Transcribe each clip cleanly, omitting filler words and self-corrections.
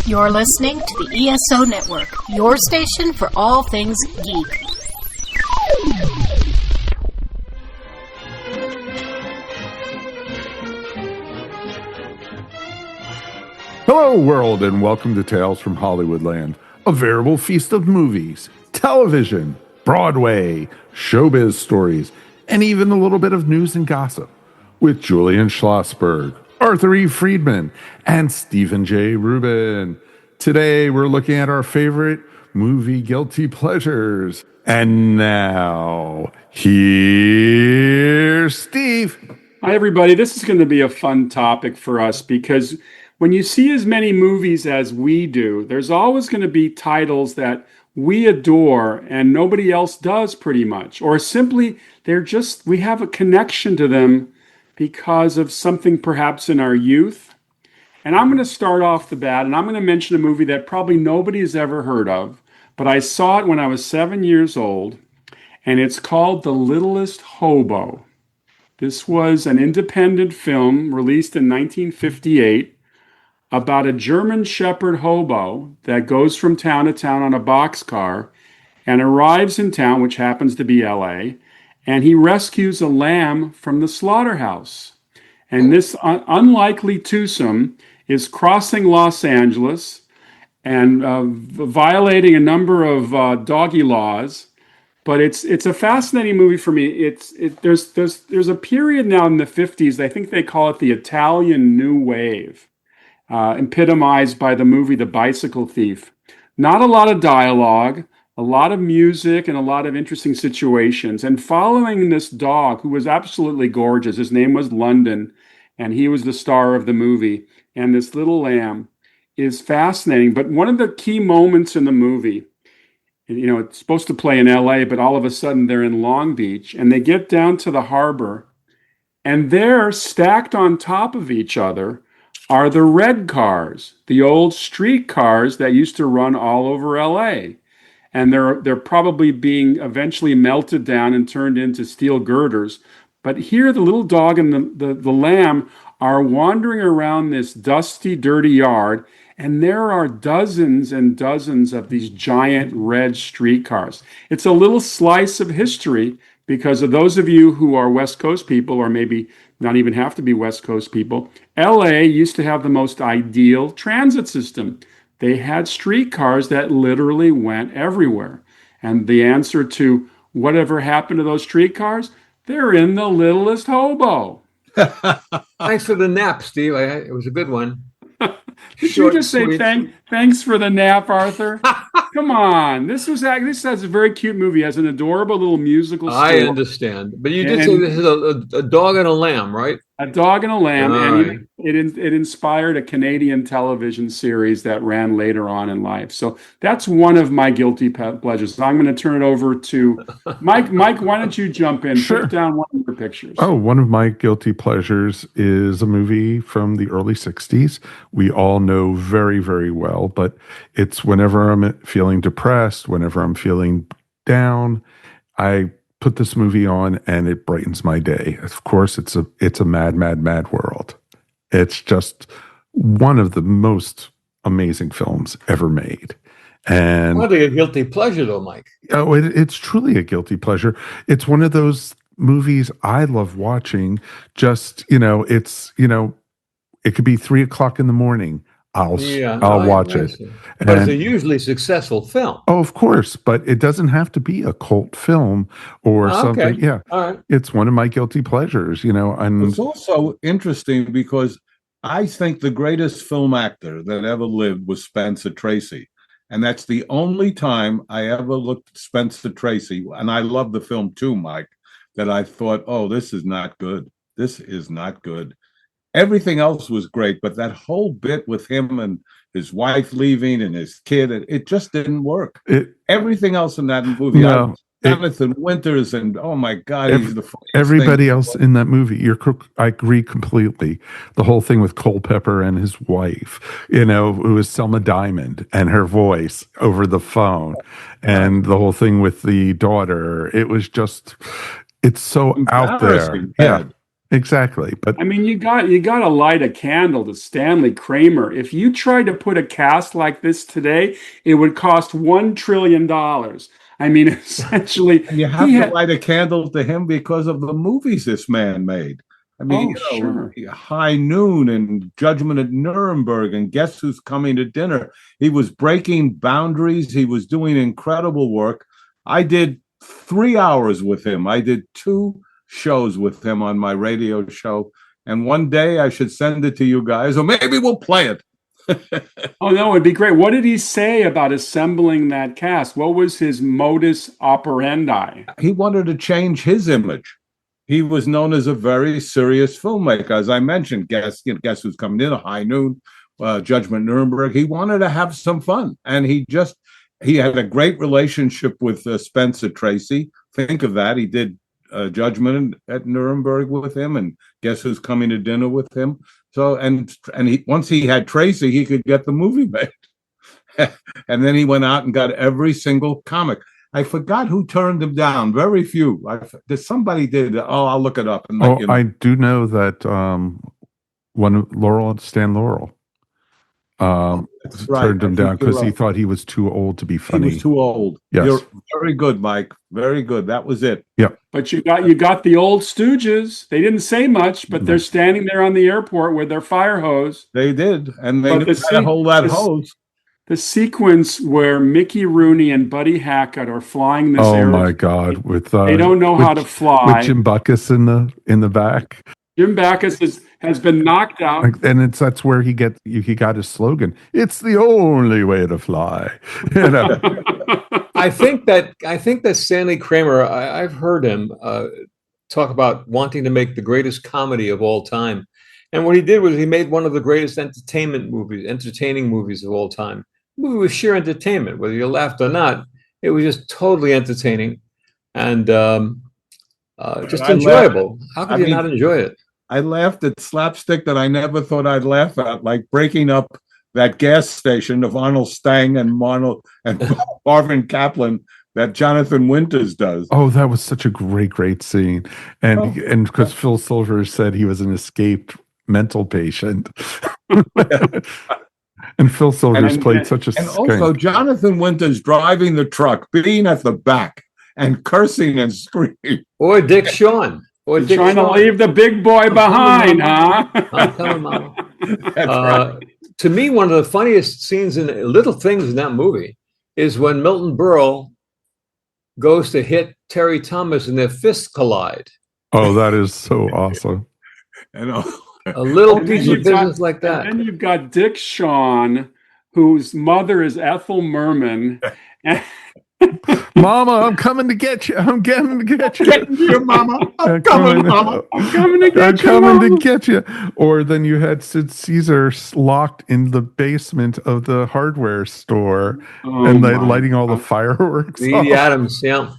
You're listening to the ESO Network, your station for all things geek. Hello, world, and welcome to Tales from Hollywoodland, a veritable feast of movies, television, Broadway, showbiz stories, and even a little bit of news and gossip with Julian Schlossberg, Arthur E. Friedman, and Stephen J. Rubin. Today, we're looking at our favorite movie guilty pleasures. And now, here's Steve. Hi, everybody. This is going to be a fun topic for us because when you see as many movies as we do, there's always going to be titles that we adore and nobody else does pretty much. Or simply, we have a connection to them because of something perhaps in our youth. And I'm going to start off the bat, and I'm going to mention a movie that probably nobody has ever heard of, but I saw it when I was 7 years old, and it's called The Littlest Hobo. This was an independent film released in 1958 about a German Shepherd hobo that goes from town to town on a boxcar and arrives in town, which happens to be LA, and he rescues a lamb from the slaughterhouse. And this unlikely twosome is crossing Los Angeles and violating a number of doggy laws. But it's a fascinating movie for me. There's a period now in the 50s, I think they call it the Italian New Wave, epitomized by the movie The Bicycle Thief. Not a lot of dialogue, a lot of music, and a lot of interesting situations. And following this dog, who was absolutely gorgeous, his name was London, and he was the star of the movie. And this little lamb is fascinating. But one of the key moments in the movie, it's supposed to play in LA, but all of a sudden they're in Long Beach, and they get down to the harbor, and there, stacked on top of each other, are the red cars, the old street cars that used to run all over LA. And they're probably being eventually melted down and turned into steel girders. But here the little dog and the lamb are wandering around this dusty, dirty yard, and there are dozens and dozens of these giant red streetcars. It's a little slice of history because of those of you who are West Coast people, or maybe not even have to be West Coast people, LA used to have the most ideal transit system. They had streetcars that literally went everywhere. And the answer to whatever happened to those streetcars, they're in The Littlest Hobo. Thanks for the nap, Steve. It was a good one. Did you just say thanks for the nap, Arthur? Come on. This has a very cute movie. It has an adorable little musical story. I understand. But you did say this is a dog and a lamb, right? A dog and a lamb. And it inspired a Canadian television series that ran later on in life. So that's one of my guilty pleasures. I'm going to turn it over to Mike. Mike, why don't you jump in? Sure. Put down one of your pictures. Oh, one of my guilty pleasures is a movie from the early 60s. We all know very, very well, but it's whenever I'm feeling depressed, whenever I'm feeling down, I put this movie on and it brightens my day. Of course, it's a mad, mad, mad world. It's just one of the most amazing films ever made. And probably a guilty pleasure, though, Mike. Oh, it's truly a guilty pleasure. It's one of those movies I love watching. Just, it could be 3:00 in the morning. I'll watch it. But it's a hugely successful film. Oh, of course, but it doesn't have to be a cult film or something. Yeah, all right. It's one of my guilty pleasures. And it's also interesting because I think the greatest film actor that ever lived was Spencer Tracy, and that's the only time I ever looked at Spencer Tracy, and I love the film too, Mike, that I thought, oh, this is not good. This is not good. Everything else was great, but that whole bit with him and his wife leaving and his kid, it just didn't work. Everything else in that movie, Jonathan Winters, and oh my God, he's the funniest everybody else in that movie. I agree completely. The whole thing with Culpepper and his wife, it was Selma Diamond and her voice over the phone, and the whole thing with the daughter. It was just, it's so out there. Yeah. exactly. But I mean, you got to light a candle to Stanley Kramer. If you tried to put a cast like this today, it would cost $1 trillion. I mean, essentially, And you he have to had. light a candle to him because of the movies this man made. I mean, Oh, sure. High Noon and Judgment at Nuremberg and Guess Who's Coming to Dinner. He was breaking boundaries. He was doing incredible work. I did 3 hours with him. I did 2 shows with him on my radio show. And one day I should send it to you guys, or maybe we'll play it. Oh, no, it'd be great. What did he say about assembling that cast? What was his modus operandi? He wanted to change his image. He was known as a very serious filmmaker. As I mentioned, Guess Who's Coming in, High Noon, Judgment Nuremberg. He wanted to have some fun. And he had a great relationship with Spencer Tracy. Think of that. He did Judgment at Nuremberg with him and Guess Who's Coming to Dinner with him. So, once he had Tracy, he could get the movie made. And then he went out and got every single comic. I forgot who turned him down. Very few. Somebody did. Oh, I'll look it up. And I do know that Stan Laurel turned him down because he thought he was too old to be funny. He was too old. Yes. You're very good, Mike. Very good. That was it. Yep. But you got the old stooges. They didn't say much, but they're standing there on the airport with their fire hose. They did, and they knew how to hold that hose. The sequence where Mickey Rooney and Buddy Hackett are flying this airplane. Oh my God! They don't know how to fly. With Jim Backus in the back. Jim Backus has been knocked out, and that's where he got his slogan. It's the only way to fly. You know? I think that Stanley Kramer. I've heard him talk about wanting to make the greatest comedy of all time, and what he did was he made one of the greatest entertaining movies of all time. The movie was sheer entertainment, whether you laughed or not. It was just totally entertaining and just enjoyable. How could you not enjoy it? I laughed at slapstick that I never thought I'd laugh at, like breaking up that gas station of Arnold Stang and Marvin Kaplan that Jonathan Winters does. Oh, that was such a great scene. And because Phil Silvers said he was an escaped mental patient. And Phil Silvers played such a skank. Also, Jonathan Winters driving the truck, being at the back and cursing and screaming. Or Dick Shawn. Trying to leave the big boy behind, huh? I'm coming, Mama. To me, one of the funniest scenes little things in that movie is when Milton Berle goes to hit Terry Thomas and their fists collide. Oh, that is so awesome. A little piece of business like that. And then you've got Dick Shawn, whose mother is Ethel Merman. Mama, I'm coming to get you. I'm coming to get you. Getting you, Mama. I'm coming, Mama. I'm coming to get you. I'm coming to get you. Or then you had Sid Caesar locked in the basement of the hardware store and lighting all the fireworks. Edie Adams, yeah.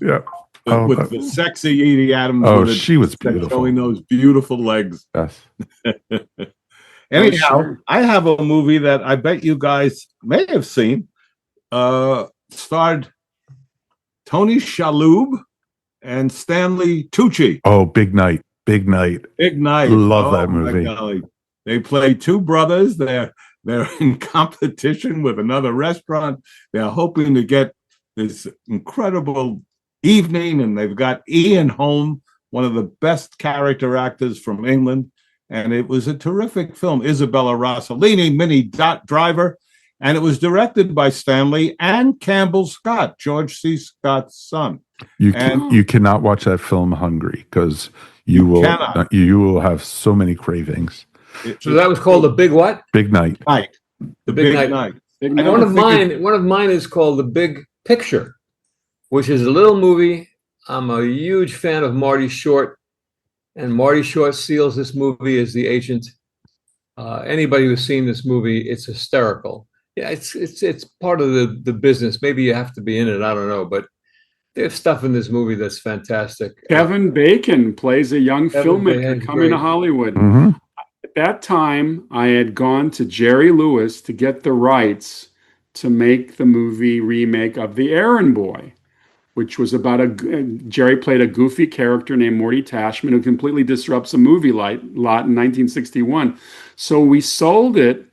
With the sexy Edie Adams. Oh, she was beautiful. Showing those beautiful legs. Yes. Anyhow, sure. I have a movie that I bet you guys may have seen. Starred Tony Shalhoub and Stanley Tucci. Oh, Big Night. Big Night. Love that movie. They play two brothers. They're in competition with another restaurant. They're hoping to get this incredible evening, and they've got Ian Holm, one of the best character actors from England. And it was a terrific film. Isabella Rossellini, Minnie Driver. And it was directed by Stanley and Campbell Scott, George C. Scott's son. You cannot watch that film hungry because you will have so many cravings. So that was called The Big what? Big Night. The Big Night. One of mine is called The Big Picture, which is a little movie. I'm a huge fan of Marty Short, and Marty Short seals this movie as the agent. Anybody who's seen this movie, it's hysterical. Yeah, it's part of the business. Maybe you have to be in it. I don't know, but there's stuff in this movie that's fantastic. Kevin Bacon plays a young filmmaker coming to Hollywood. Mm-hmm. At that time, I had gone to Jerry Lewis to get the rights to make the movie remake of The Errand Boy. which was about Jerry played a goofy character named Morty Tashman who completely disrupts a movie lot in 1961. So we sold it,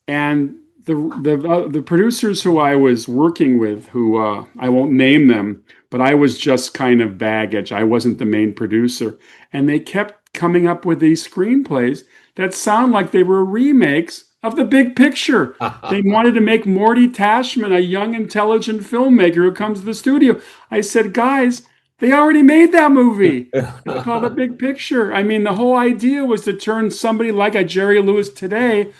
and the producers who I was working with, who I won't name them, but I was just kind of baggage. I wasn't the main producer, and they kept coming up with these screenplays that sound like they were remakes of The Big Picture. They wanted to make Morty Tashman a young, intelligent filmmaker who comes to the studio. I said, guys, they already made that movie. It's called The Big Picture. I mean, the whole idea was to turn somebody like a Jerry Lewis today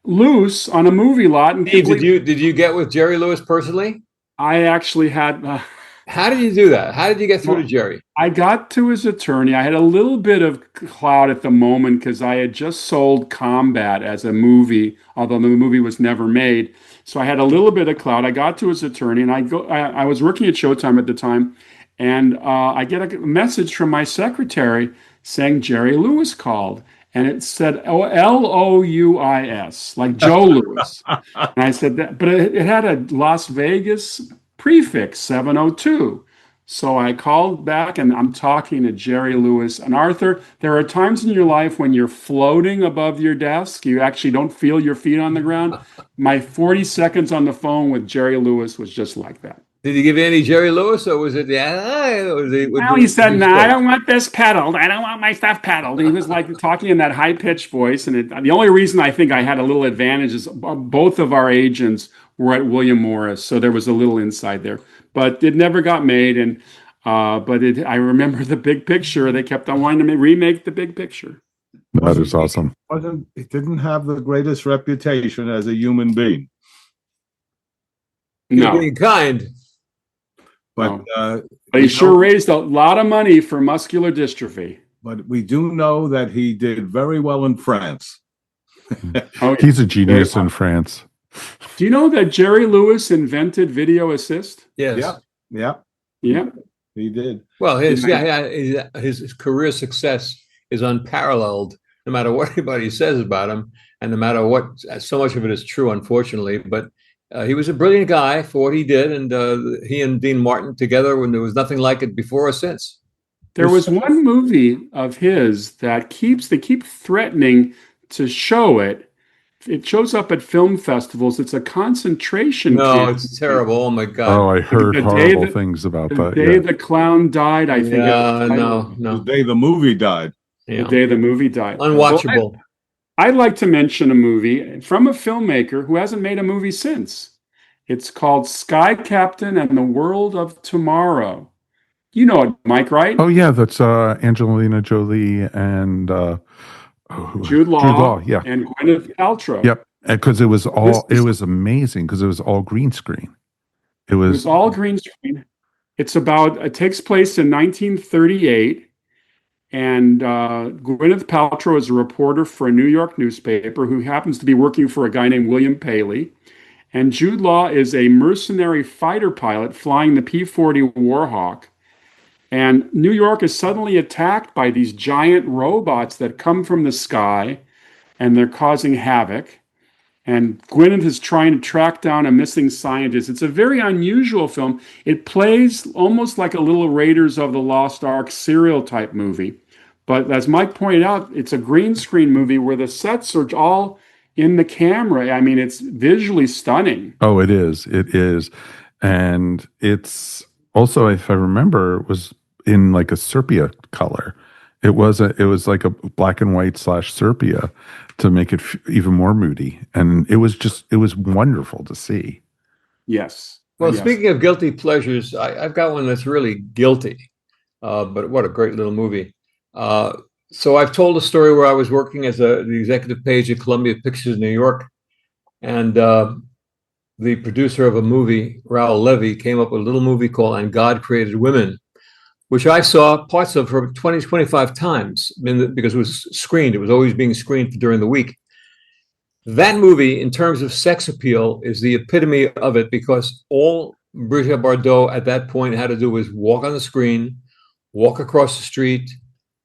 loose on a movie lot. And Did you get with Jerry Lewis personally? I actually had. How did you do that? How did you get through to Jerry? I got to his attorney. I had a little bit of clout at the moment because I had just sold Combat as a movie, although the movie was never made. So I had a little bit of clout. I got to his attorney, and I was working at Showtime at the time, and I get a message from my secretary saying Jerry Lewis called. And it said Louis, like Joe Louis. And I said that, but it had a Las Vegas prefix 702. So I called back, and I'm talking to Jerry Lewis. And Arthur, there are times in your life when you're floating above your desk. You actually don't feel your feet on the ground. My 40 seconds on the phone with Jerry Lewis was just like that. Did he give you any Jerry Lewis, or was it he said, "No, I don't want this pedaled. I don't want my stuff pedaled." He was like talking in that high-pitched voice, and the only reason I think I had a little advantage is both of our agents were at William Morris, so there was a little inside there. But it never got made, and I remember The Big Picture. They kept on wanting to remake The Big Picture. That is awesome. It didn't have the greatest reputation as a human being. No. Being kind. But he sure raised a lot of money for muscular dystrophy. But we do know that he did very well in France. He's a genius in France. Do you know that Jerry Lewis invented video assist? Yes. Yeah. He did. Well, his career success is unparalleled, no matter what anybody says about him, and no matter what. So much of it is true, unfortunately, but. He was a brilliant guy for what he did, and he and Dean Martin together when there was nothing like it before or since. There was one movie of his that they keep threatening to show it. It shows up at film festivals. It's a concentration camp. No, it's terrible. Oh my God. Oh, I heard horrible things about that. The day the clown died, I think. No. The day the movie died. The day the movie died. Unwatchable. Well, I'd like to mention a movie from a filmmaker who hasn't made a movie since. It's called Sky Captain and the World of Tomorrow. You know it, Mike, right? Oh, yeah. That's Angelina Jolie and Jude Law, yeah. And Gwyneth Paltrow. Yep. Because it was amazing because it was all green screen. It was all green screen. It takes place in 1938. And Gwyneth Paltrow is a reporter for a New York newspaper who happens to be working for a guy named William Paley. And Jude Law is a mercenary fighter pilot flying the P-40 Warhawk. And New York is suddenly attacked by these giant robots that come from the sky, and they're causing havoc. And Gwyneth is trying to track down a missing scientist. It's a very unusual film. It plays almost like a little Raiders of the Lost Ark serial type movie. But as Mike pointed out, it's a green screen movie where the sets are all in the camera. I mean, it's visually stunning. Oh, it is. It is. And it's also, if I remember, it was in like a sepia color. It was like a black and white / sepia to make it even more moody. And it was wonderful to see. Yes. Well, speaking of guilty pleasures, I've got one that's really guilty, but what a great little movie. So I've told a story where I was working as the executive page at Columbia Pictures in New York, and the producer of a movie, Raoul Levy, came up with a little movie called And God Created Women, which I saw parts of for 20, 25 times because it was screened. It was always being screened during the week. That movie, in terms of sex appeal, is the epitome of it because all Brigitte Bardot at that point had to do was walk on the screen, walk across the street,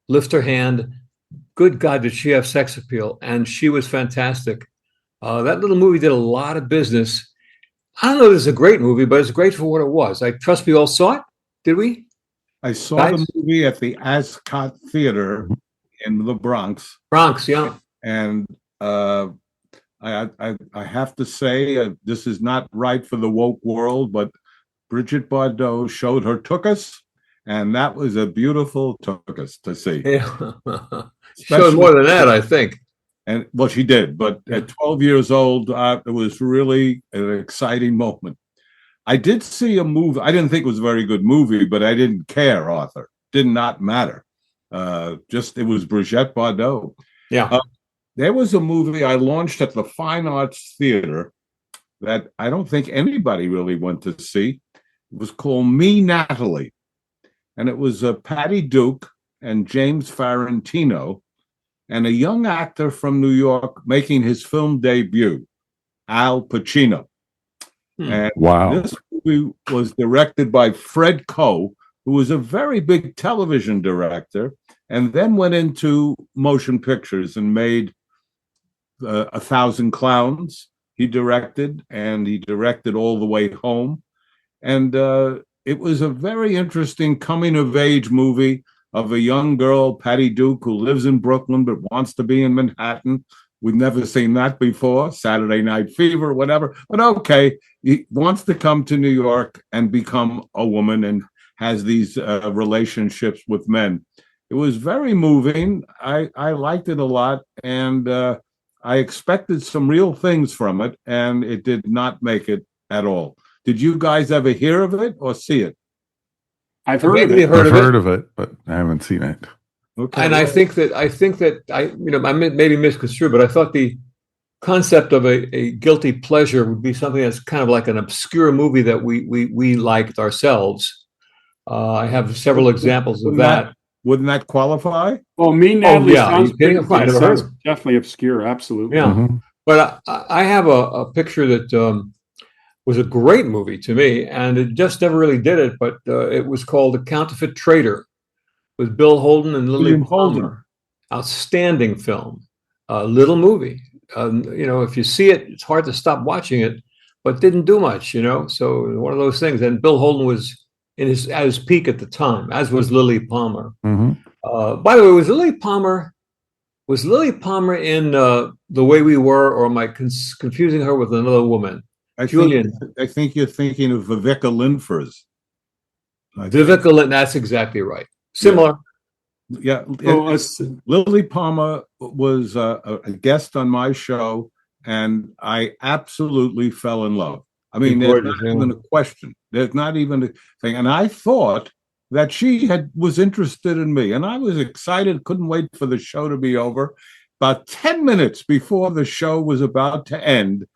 lift her hand. Good God, did she have sex appeal? And she was fantastic. That little movie did a lot of business. I don't know if it's a great movie, but it's great for what it was. I trust we all saw it. Did we? I saw Guys? the movie at the Ascot Theater in the Bronx. Bronx, yeah. And I have to say, this is not right for the woke world, but Brigitte Bardot showed her tuchus, and that was a beautiful tuchus to see. Yeah. Showed more than that, I think. And well, she did, but at 12 years old, it was really an exciting moment. I did see a movie. I didn't think it was a very good movie, but I didn't care, Arthur. Did not matter. It was Brigitte Bardot. Yeah. There was a movie I launched at the Fine Arts Theater that I don't think anybody really went to see. It was called Me, Natalie. And it was Patty Duke and James Farentino and a young actor from New York making his film debut, Al Pacino. And wow. This movie was directed by Fred Coe, who was a very big television director, and then went into motion pictures and made 1,000 Clowns. He directed, and he directed All the Way Home. And it was a very interesting coming-of-age movie of a young girl, Patty Duke, who lives in Brooklyn but wants to be in Manhattan. We've never seen that before, Saturday Night Fever, whatever. But okay, he wants to come to New York and become a woman and has these relationships with men. It was very moving. I liked it a lot, and I expected some real things from it, and it did not make it at all. Did you guys ever hear of it or see it? I've heard of it. I've heard of it, but I haven't seen it. Okay. And I think that I maybe misconstrued, but I thought the concept of a guilty pleasure would be something that's kind of like an obscure movie that we liked ourselves. I have several examples of that. Wouldn't that qualify? Well, Me, Natalie sounds definitely obscure. Absolutely. Yeah. Mm-hmm. But I have a picture that was a great movie to me, and it just never really did it, but it was called The Counterfeit Traitor with Bill Holden and Lily Palmer. Outstanding film. Little movie. If you see it, it's hard to stop watching it, but didn't do much, So one of those things. And Bill Holden was at his peak at the time, as was Lily Palmer. Mm-hmm. By the way, was Lily Palmer in The Way We Were, or am I confusing her with another woman? I think you're thinking of Vivica Lindfors. Vivica Lindfors, that's exactly right. Similar. Yeah. Lily Palmer was a guest on my show, and I absolutely fell in love. I mean, there's not even a question. There's not even a thing. And I thought that she was interested in me, and I was excited, couldn't wait for the show to be over. About 10 minutes before the show was about to end,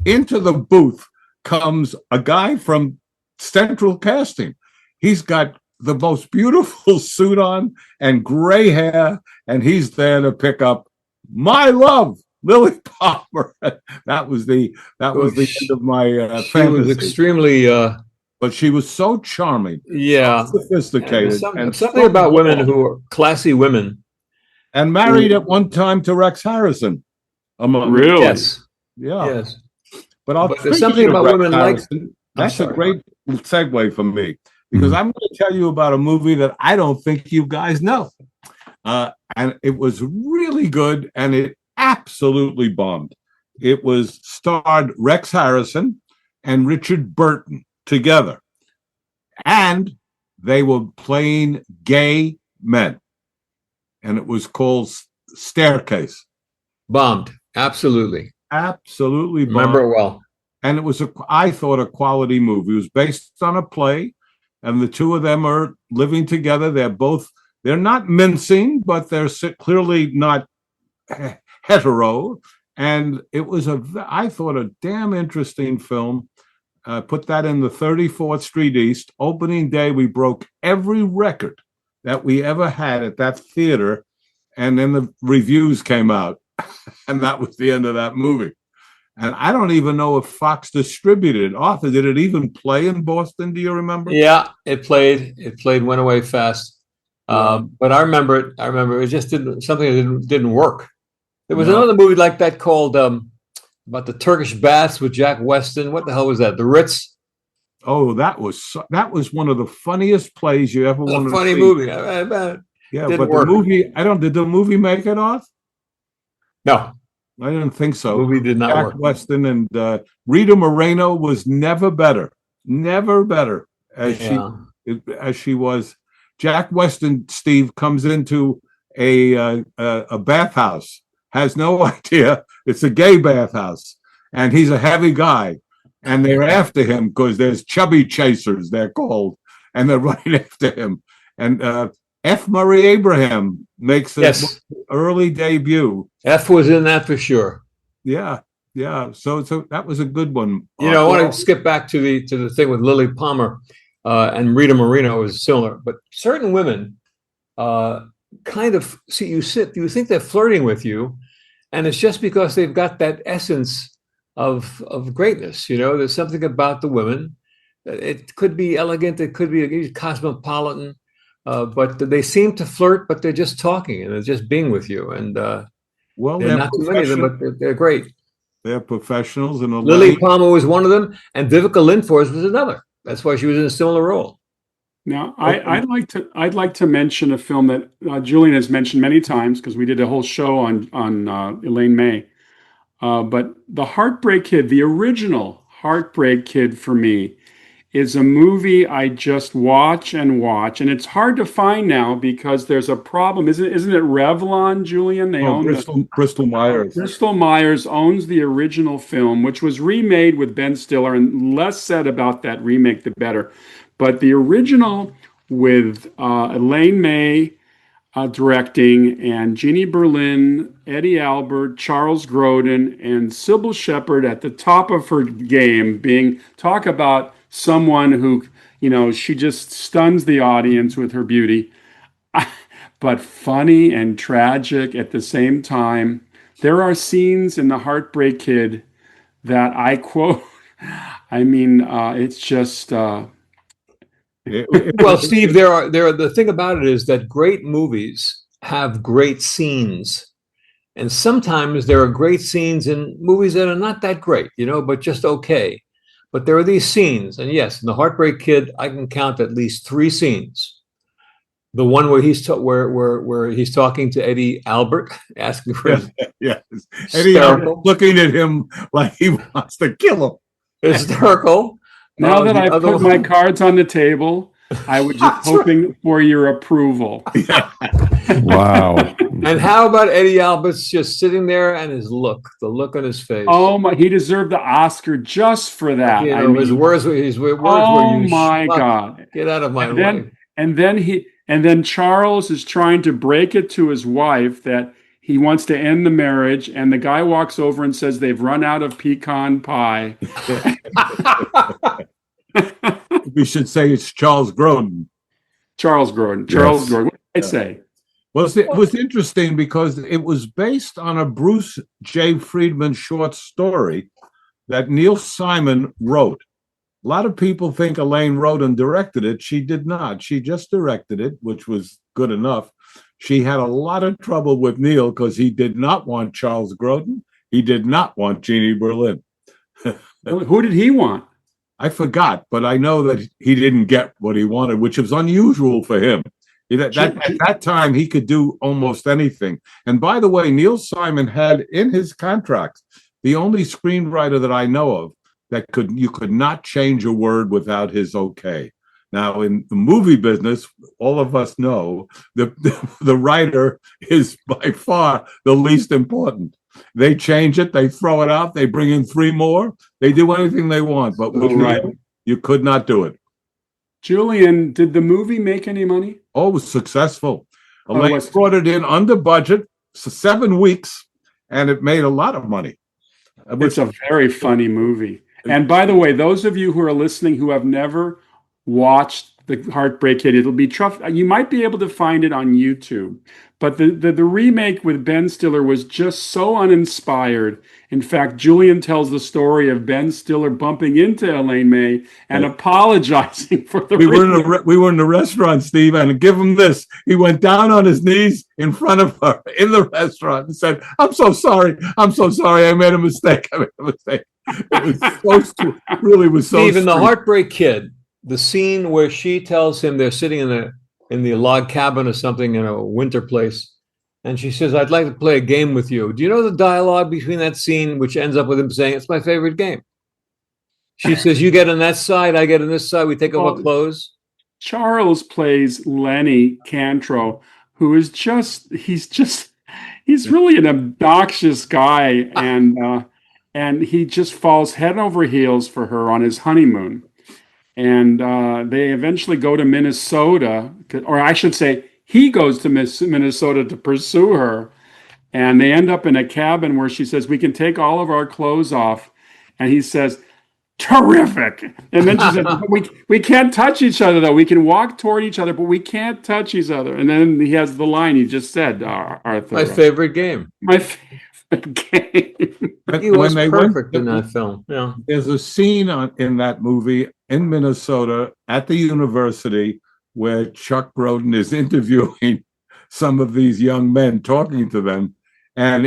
into the booth comes a guy from Central Casting. He's got the most beautiful suit on and gray hair, and he's there to pick up my love, Lily Palmer. That was the end of my fantasy. She was extremely but she was so charming, yeah, so sophisticated, and something about women who are classy women, and married at one time to Rex Harrison. Really? Yes. Yeah. Yes. But there's something about women Harrison, that's a great segue for me, because I'm going to tell you about a movie that I don't think you guys know. And it was really good, and it absolutely bombed. It starred Rex Harrison and Richard Burton together, and they were playing gay men, and it was called Staircase. Bombed. Absolutely bombed. Remember it well. And it was I thought a quality movie. It was based on a play, and the two of them are living together. They're not mincing, but they're clearly not hetero. And it was I thought, a damn interesting film. Put that in the 34th Street East. Opening day, we broke every record that we ever had at that theater. And then the reviews came out, and that was the end of that movie. And I don't even know if Fox distributed it. Arthur, did it even play in Boston? Do you remember? Yeah, it played, went away fast. But I remember it. It just didn't work. There was another movie like that called about the Turkish baths with Jack Weston. What the hell was that? The Ritz. Oh, that was one of the funniest plays you ever wanted to see. A funny movie. I bet. Yeah, Didn't but work. the movie, did the movie make it off? No, I didn't think so. the movie did not Jack work. Weston and Rita Moreno was never better as she was. Jack Weston, Steve, comes into a bathhouse, has no idea it's a gay bathhouse, and he's a heavy guy, and they're after him because there's chubby chasers, they're called, and they're running after him. And F. Murray Abraham makes an early debut. F was in that for sure. Yeah. So that was a good one. I want to skip back to the thing with Lily Palmer and Rita Moreno was similar, but certain women kind of you think they're flirting with you, and it's just because they've got that essence of greatness. There's something about the women. It could be elegant, it could be cosmopolitan. But they seem to flirt, but they're just talking and they're just being with you. And they're not too many of them, but they're great. They're professionals. And Lily Palmer was one of them, and Vivica Lindfors was another. That's why she was in a similar role. Now, I'd like to mention a film that Julian has mentioned many times because we did a whole show on Elaine May. But The Heartbreak Kid, the original Heartbreak Kid for me, is a movie I just watch, and it's hard to find now because there's a problem. Isn't it Revlon, Julian? They own Bristol Myers. Bristol Myers owns the original film, which was remade with Ben Stiller, and less said about that remake, the better. But the original with Elaine May directing, and Jeannie Berlin, Eddie Albert, Charles Grodin, and Sybil Shepherd at the top of her game, talk about someone who, she just stuns the audience with her beauty, but funny and tragic at the same time. There are scenes in The Heartbreak Kid that I quote. It's just. Well, Steve, the thing about it is that great movies have great scenes. And sometimes there are great scenes in movies that are not that great, but just okay. But there are these scenes, and yes, in The Heartbreak Kid, I can count at least 3 scenes. The one where he's where he's talking to Eddie Albert, asking for Eddie Albert looking at him like he wants to kill him. Hysterical. Now that I've put my cards on the table, I was just hoping for your approval. Wow. And how about Eddie Albert's just sitting there and the look on his face? Oh my! He deserved the Oscar just for that. His words were oh my God! Get out of my way. And then Charles is trying to break it to his wife that he wants to end the marriage, and the guy walks over and says they've run out of pecan pie. We should say it's Charles Grodin. Charles Grodin. Charles Grodin. What did I say? Well, it was interesting because it was based on a Bruce J. Friedman short story that Neil Simon wrote. A lot of people think Elaine wrote and directed it. She did not. She just directed it, which was good enough. She had a lot of trouble with Neil because he did not want Charles Grodin. He did not want Jeannie Berlin. Who did he want? I forgot, but I know that he didn't get what he wanted, which was unusual for him. At that time, he could do almost anything. And by the way, Neil Simon had in his contract, the only screenwriter that I know of that you could not change a word without his okay. Now, in the movie business, all of us know the writer is by far the least important. They change it, they throw it out, they bring in 3 more, they do anything they want. But with Neil, you could not do it. Julian, did the movie make any money? Oh, it was successful. Elaine brought it in under budget, 7 weeks, and it made a lot of money. It's a very funny movie. And by the way, those of you who are listening who have never watched The Heartbreak Kid. It'll be tough. You might be able to find it on YouTube, but the remake with Ben Stiller was just so uninspired. In fact, Julian tells the story of Ben Stiller bumping into Elaine May and apologizing for the. We were in the restaurant, Steve, and give him this. He went down on his knees in front of her in the restaurant and said, "I'm so sorry. I'm so sorry. I made a mistake. I made a mistake." It was so really was so. Steve, in The Heartbreak Kid, the scene where she tells him they're sitting in the log cabin or something in a winter place, and she says, "I'd like to play a game with you." Do you know the dialogue between that scene, which ends up with him saying, "It's my favorite game"? She says, "You get on that side, I get on this side. We take off our clothes." Charles plays Lenny Cantrell, who is he's really an obnoxious guy, and he just falls head over heels for her on his honeymoon. And they eventually go to Minnesota, or I should say, he goes to Minnesota to pursue her. And they end up in a cabin where she says, "We can take all of our clothes off." And he says, "Terrific." And then she says, we can't touch each other, though. We can walk toward each other, but we can't touch each other. And then he has the line he just said, Arthur. My favorite game. My favorite game. He was perfect in that film. Yeah. There's a scene in that movie in Minnesota at the university where Chuck Broden is interviewing some of these young men, talking to them, and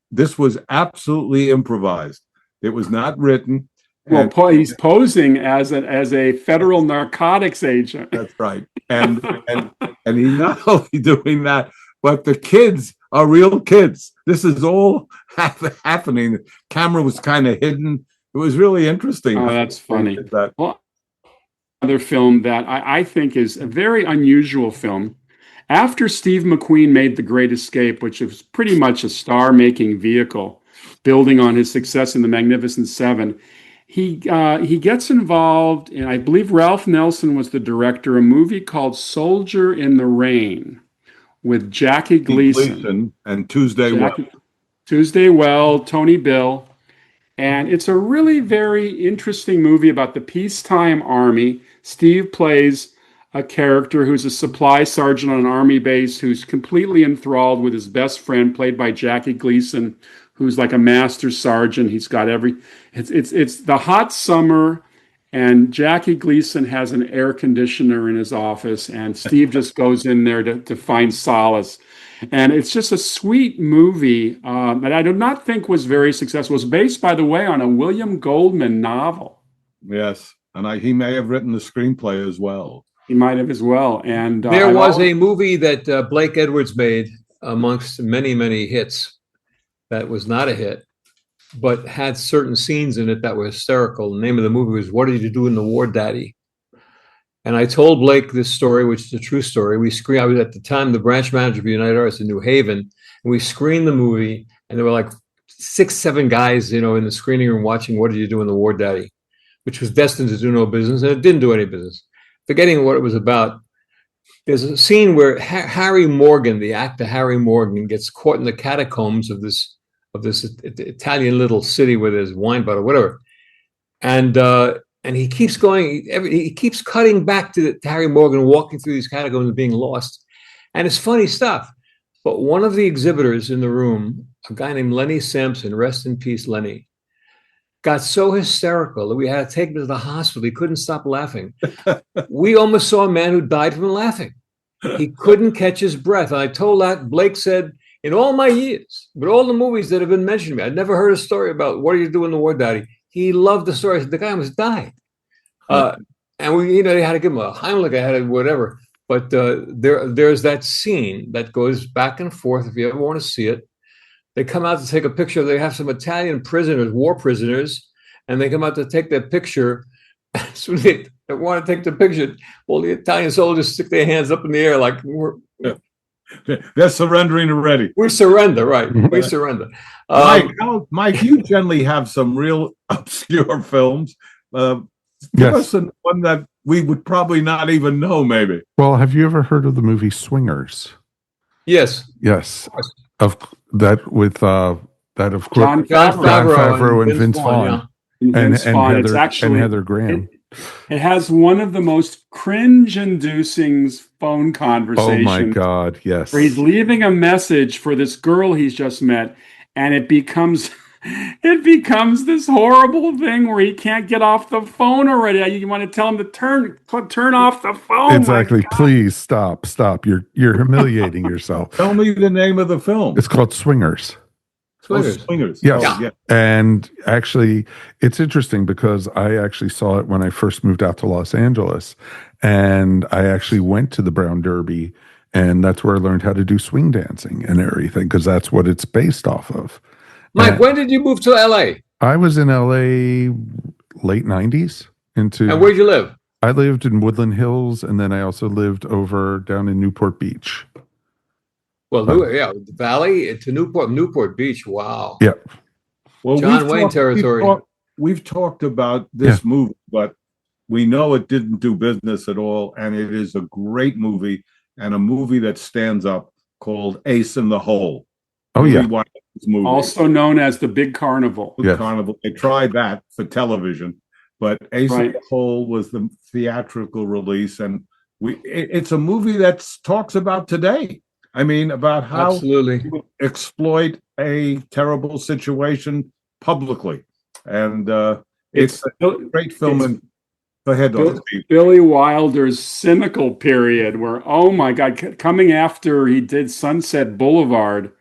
this was absolutely improvised. It was not written. Well, he's posing as a federal narcotics agent. That's right, and he's not only doing that, but the kids are real kids. This is all happening. The camera was kind of hidden. It was really interesting. Oh, that's funny. Well, another film that I think is a very unusual film. After Steve McQueen made The Great Escape, which was pretty much a star-making vehicle, building on his success in The Magnificent Seven, he gets involved in, I believe Ralph Nelson was the director, a movie called Soldier in the Rain with Jackie Gleason and Tuesday Well, Tony Bill. And it's a really very interesting movie about the peacetime army. Steve plays a character who's a supply sergeant on an army base who's completely enthralled with his best friend, played by Jackie Gleason, who's like a master sergeant. He's got it's the hot summer, and Jackie Gleason has an air conditioner in his office, and Steve just goes in there to find solace. And it's just a sweet movie that I do not think was very successful. It was based, by the way, on a William Goldman novel. Yes, and he may have written the screenplay as well. He might have as well. And there was a movie that Blake Edwards made amongst many, many hits that was not a hit, but had certain scenes in it that were hysterical. The name of the movie was What Did You Do in the War, Daddy? And I told Blake this story, which is a true story. I was at the time the branch manager of United Artists in New Haven, and we screened the movie, and there were like 6, 7 guys, in the screening room watching What Did You Do in the War, Daddy? Which was destined to do no business, and it didn't do any business. Forgetting what it was about, there's a scene where Harry Morgan, the actor Harry Morgan, gets caught in the catacombs of this Italian little city where there's wine bar or whatever, and he keeps going. He keeps cutting back to Harry Morgan walking through these catacombs and being lost, and it's funny stuff. But one of the exhibitors in the room, a guy named Lenny Sampson, rest in peace, Lenny, got so hysterical that we had to take him to the hospital. He couldn't stop laughing. We almost saw a man who died from laughing. He couldn't catch his breath. And I told that, Blake said, in all my years, with all the movies that have been mentioned to me, I'd never heard a story about What Do You Do in the War, Daddy? He loved the story. The guy almost died. And we, they had to give him a Heimlich, I had whatever. But there's that scene that goes back and forth. If you ever want to see it, they come out to take a picture. They have some Italian prisoners, war prisoners, and they come out to take their picture. So they want to take the picture. Well, the Italian soldiers stick their hands up in the air like they're surrendering already. We surrender, right? We surrender. Mike, you generally have some real obscure films. Give us one that we would probably not even know, maybe. Well, have you ever heard of the movie Swingers? Yes. Yes. Of that with Jon Favreau and Vince Vaughn. And Heather Graham. It has one of the most cringe-inducing phone Oh conversations. my God, yes. Where he's leaving a message for this girl he's just met, and it becomes this horrible thing where he can't get off the phone already. You want to tell him to turn off the phone. Exactly. Please stop. You're humiliating yourself. Tell me the name of the film. It's called Swingers. Swingers. Yes. Oh, yeah. And actually, it's interesting because I actually saw it when I first moved out to Los Angeles. And I actually went to the Brown Derby, and that's where I learned how to do swing dancing and everything, because that's what it's based off of. Mike, when did you move to LA? I was in LA late 90s. And where'd you live? I lived in Woodland Hills, and then I also lived over down in Newport Beach. Well, the Valley to Newport Beach. Wow. Yeah. Well, John Wayne territory. We've talked about this movie, but we know it didn't do business at all, and it is a great movie and a movie that stands up called Ace in the Hole. Oh, yeah. Also known as The Big Carnival. Carnival. They tried that for television, but Ace in the Hole was the theatrical release, and it's a movie that talks about today. I mean, about how you exploit a terrible situation publicly. And it's a great film. And go ahead, Billy Wilder's cynical period where, oh my God, coming after he did Sunset Boulevard,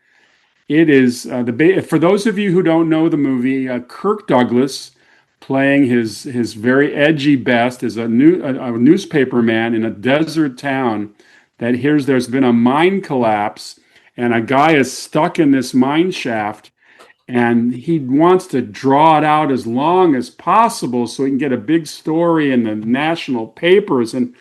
it is for those of you who don't know the movie, Kirk Douglas playing his very edgy best as a newspaper man in a desert town that hears there's been a mine collapse and a guy is stuck in this mine shaft, and he wants to draw it out as long as possible so he can get a big story in the national papers. And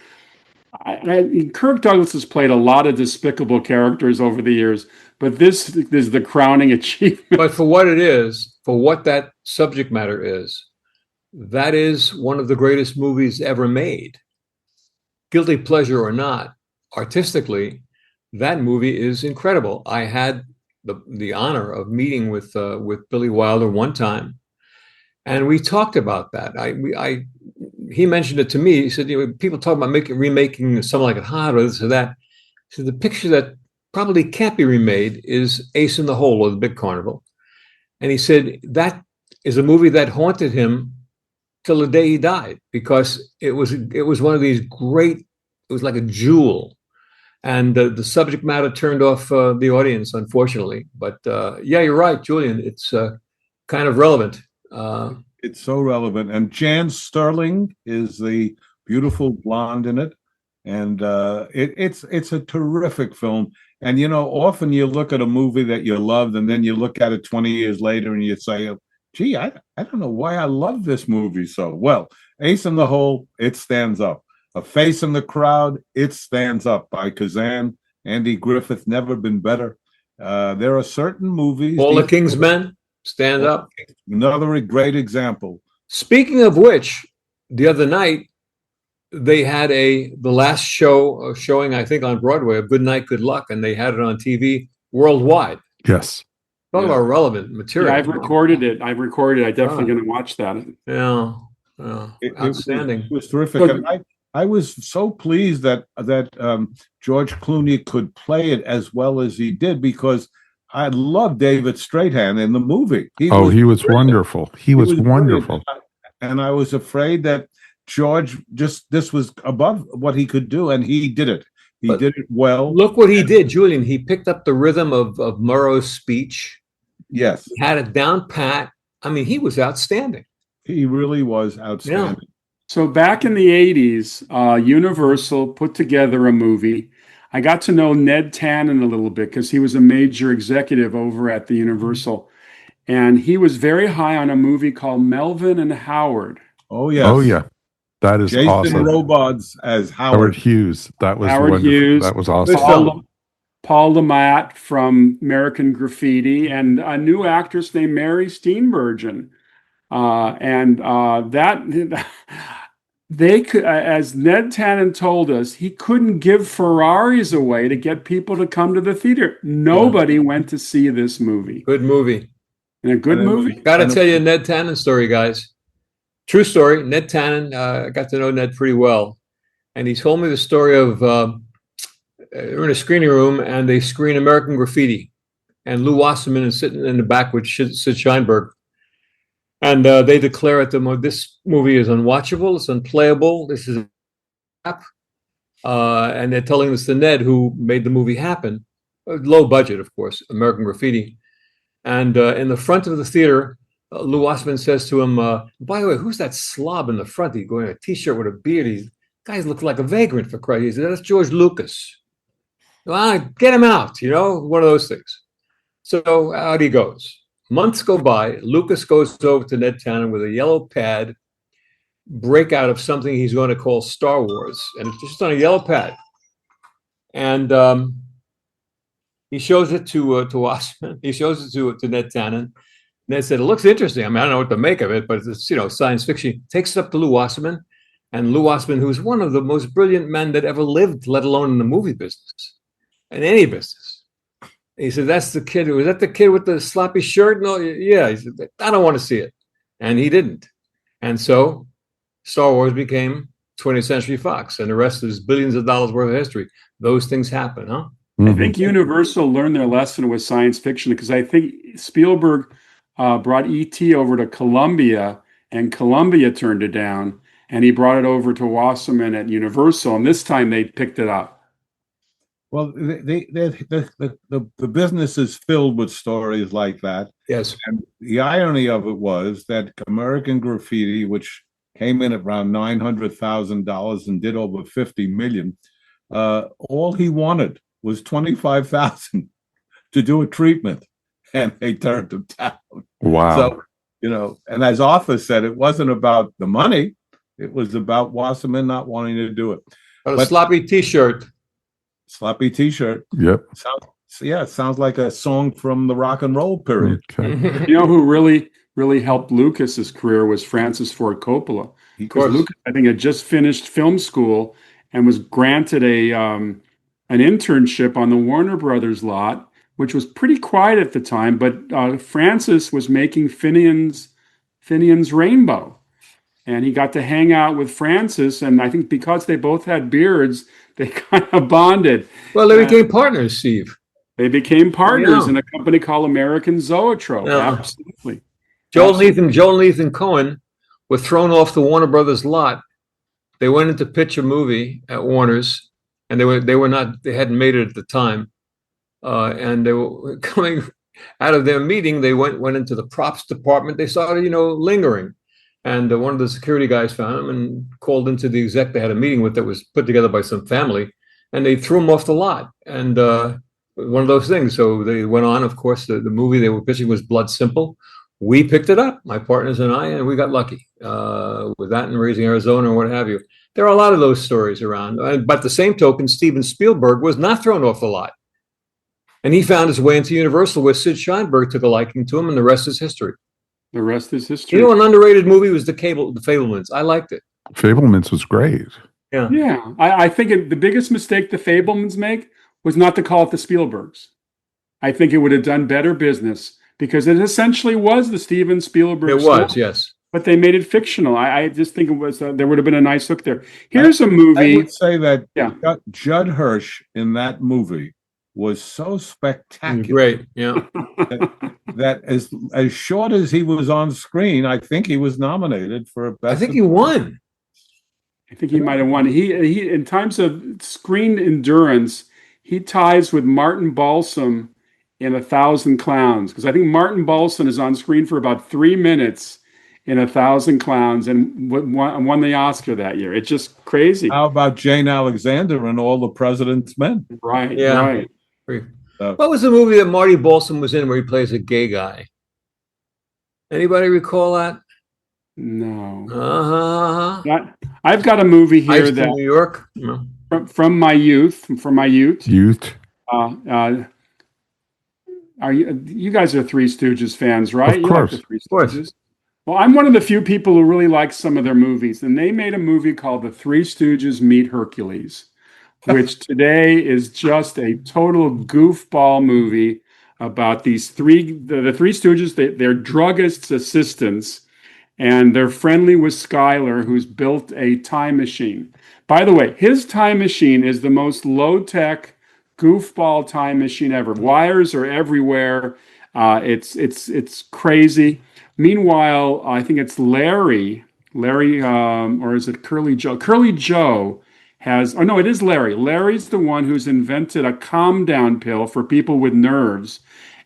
Kirk Douglas has played a lot of despicable characters over the years, but this is the crowning achievement. But for what it is, for what that subject matter is, that is one of the greatest movies ever made. Guilty pleasure or not, artistically, that movie is incredible. I had the honor of meeting with Billy Wilder one time, and we talked about that. He mentioned it to me. He said, people talk about remaking something like it hot or this or that. So the picture that probably can't be remade is Ace in the Hole or The Big Carnival. And he said that is a movie that haunted him till the day he died, because it was one of these great, it was like a jewel. And the subject matter turned off the audience, unfortunately. But yeah, you're right, Julian. It's kind of relevant. It's so relevant. And Jan Sterling is the beautiful blonde in it. And it's a terrific film. And, often you look at a movie that you loved, and then you look at it 20 years later and you say, gee, I don't know why I love this movie so well. Ace in the Hole, it stands up. A Face in the Crowd, it stands up, by Kazan. Andy Griffith, never been better. There are certain movies. All the King's Men, stand up. Another great example. Speaking of which, the other night, they had the last showing, I think, on Broadway, of Good Night, Good Luck, and they had it on TV worldwide. Yes. Talk about relevant material. Yeah, I've recorded it. I'm definitely going to watch that. Yeah. Outstanding. It was terrific. And I was so pleased that George Clooney could play it as well as he did, because I love David Strathairn in the movie. He was wonderful. He was wonderful. And I was afraid that George this was above what he could do, and he did it. He did it well. Look what he did, Julian. He picked up the rhythm of Murrow's speech. Yes. He had it down pat. I mean, he was outstanding. He really was outstanding. Yeah. So back in the 80s, Universal put together a movie. I got to know Ned Tannen a little bit because he was a major executive over at the Universal. And he was very high on a movie called Melvin and Howard. Oh, yes. Oh, yeah. That is Jason awesome. Robards as Howard Hughes. That was Howard wonderful. Hughes. That was awesome. Paul Lamont from American Graffiti, and a new actress named Mary Steenburgen. They could, as Ned Tannen told us, he couldn't give Ferraris away to get people to come to the theater. Nobody went to see this movie. Good movie. And a good movie. Got to tell you a Ned Tannen story, guys. True story. Ned Tannen, I got to know Ned pretty well. And he told me the story of we're in a screening room and they screen American Graffiti. And Lou Wasserman is sitting in the back with Sid Sheinberg. And they declare at this movie is unwatchable, it's unplayable, this is a crap. And they're telling this to Ned, who made the movie happen. Low budget, of course, American Graffiti. And in the front of the theater, Lou Wasserman says to him, by the way, who's that slob in the front? He's wearing a T-shirt with a beard. These guys look like a vagrant, for Christ. He said, that's George Lucas. Well, get him out, one of those things. So out he goes. Months go by. Lucas goes over to Ned Tannen with a yellow pad, breakout of something he's going to call Star Wars. And it's just on a yellow pad. And he shows it to Wasserman. He shows it to Ned Tannen. Ned said, it looks interesting. I mean, I don't know what to make of it, but it's, science fiction. Takes it up to Lou Wasserman. And Lou Wasserman, who's one of the most brilliant men that ever lived, let alone in the movie business, in any business. He said, that's the kid. Was that the kid with the sloppy shirt? No, yeah. He said, I don't want to see it. And he didn't. And so Star Wars became 20th Century Fox, and the rest is billions of dollars worth of history. Those things happen, huh? I think Universal learned their lesson with science fiction, because I think Spielberg brought E.T. over to Columbia, and Columbia turned it down, and he brought it over to Wasserman at Universal, and this time they picked it up. Well, the business is filled with stories like that. Yes. And the irony of it was that American Graffiti, which came in at around $900,000 and did over $50 million, all he wanted was $25,000 to do a treatment, and they turned him down. Wow. So, and as Arthur said, it wasn't about the money. It was about Wasserman not wanting to do it. A sloppy T-shirt. Sloppy T-shirt. Yep. It sounds like a song from the rock and roll period. Okay. Who really helped Lucas's career was Francis Ford Coppola. Because Lucas, I think, had just finished film school and was granted an internship on the Warner Brothers lot, which was pretty quiet at the time. But Francis was making Finian's Rainbow. And he got to hang out with Francis, and I think because they both had beards, they kind of bonded. Well, they became partners, Steve. They became partners in a company called American Zoetrope. Yeah. Absolutely. Joel and Ethan Cohen were thrown off the Warner Brothers lot. They went in to pitch a movie at Warner's, and they hadn't made it at the time. And they were coming out of their meeting. They went into the props department. They started, lingering. And one of the security guys found him and called into the exec they had a meeting with that was put together by some family, and they threw him off the lot. And one of those things. So they went on. Of course, the movie they were pitching was Blood Simple. We picked it up, my partners and I, and we got lucky with that and Raising Arizona or what have you. There are a lot of those stories around. But the same token, Steven Spielberg was not thrown off the lot. And he found his way into Universal, where Sid Sheinberg took a liking to him, and the rest is history. The rest is history. An underrated movie was The Fabelmans. I liked it. Fabelmans was great. Yeah. Yeah. I think the biggest mistake the Fabelmans make was not to call it the Spielbergs. I think it would have done better business because it essentially was the Steven Spielberg story. It was, yes. But they made it fictional. I just think it was there would have been a nice hook there. Here's a movie. I would say that Judd Hirsch in that movie was so spectacular. Great, yeah. that as short as he was on screen, I think he was nominated for a best. I think he won. I think he might have won. He in terms of screen endurance, he ties with Martin Balsam in 1,000 Clowns, because I think Martin Balsam is on screen for about 3 minutes in 1,000 Clowns and won the Oscar that year. It's just crazy. How about Jane Alexander and All the President's Men? Right, yeah. Right. What was the movie that Marty Balsam was in where he plays a gay guy? Anybody recall that? No. I've got a movie here that New York. From my youth. Are you guys are Three Stooges fans, right? Of course. You like the Three Stooges? Well, I'm one of the few people who really like some of their movies, and they made a movie called The Three Stooges Meet Hercules, which today is just a total goofball movie about these the Three Stooges. They're druggists' assistants, and they're friendly with Skylar, who's built a time machine. By the way, his time machine is the most low-tech goofball time machine ever. Wires are everywhere. It's crazy. Meanwhile, I think it's Larry, or is it Curly Joe? Curly Joe has, oh no, it is Larry. Larry's the one who's invented a calm down pill for people with nerves.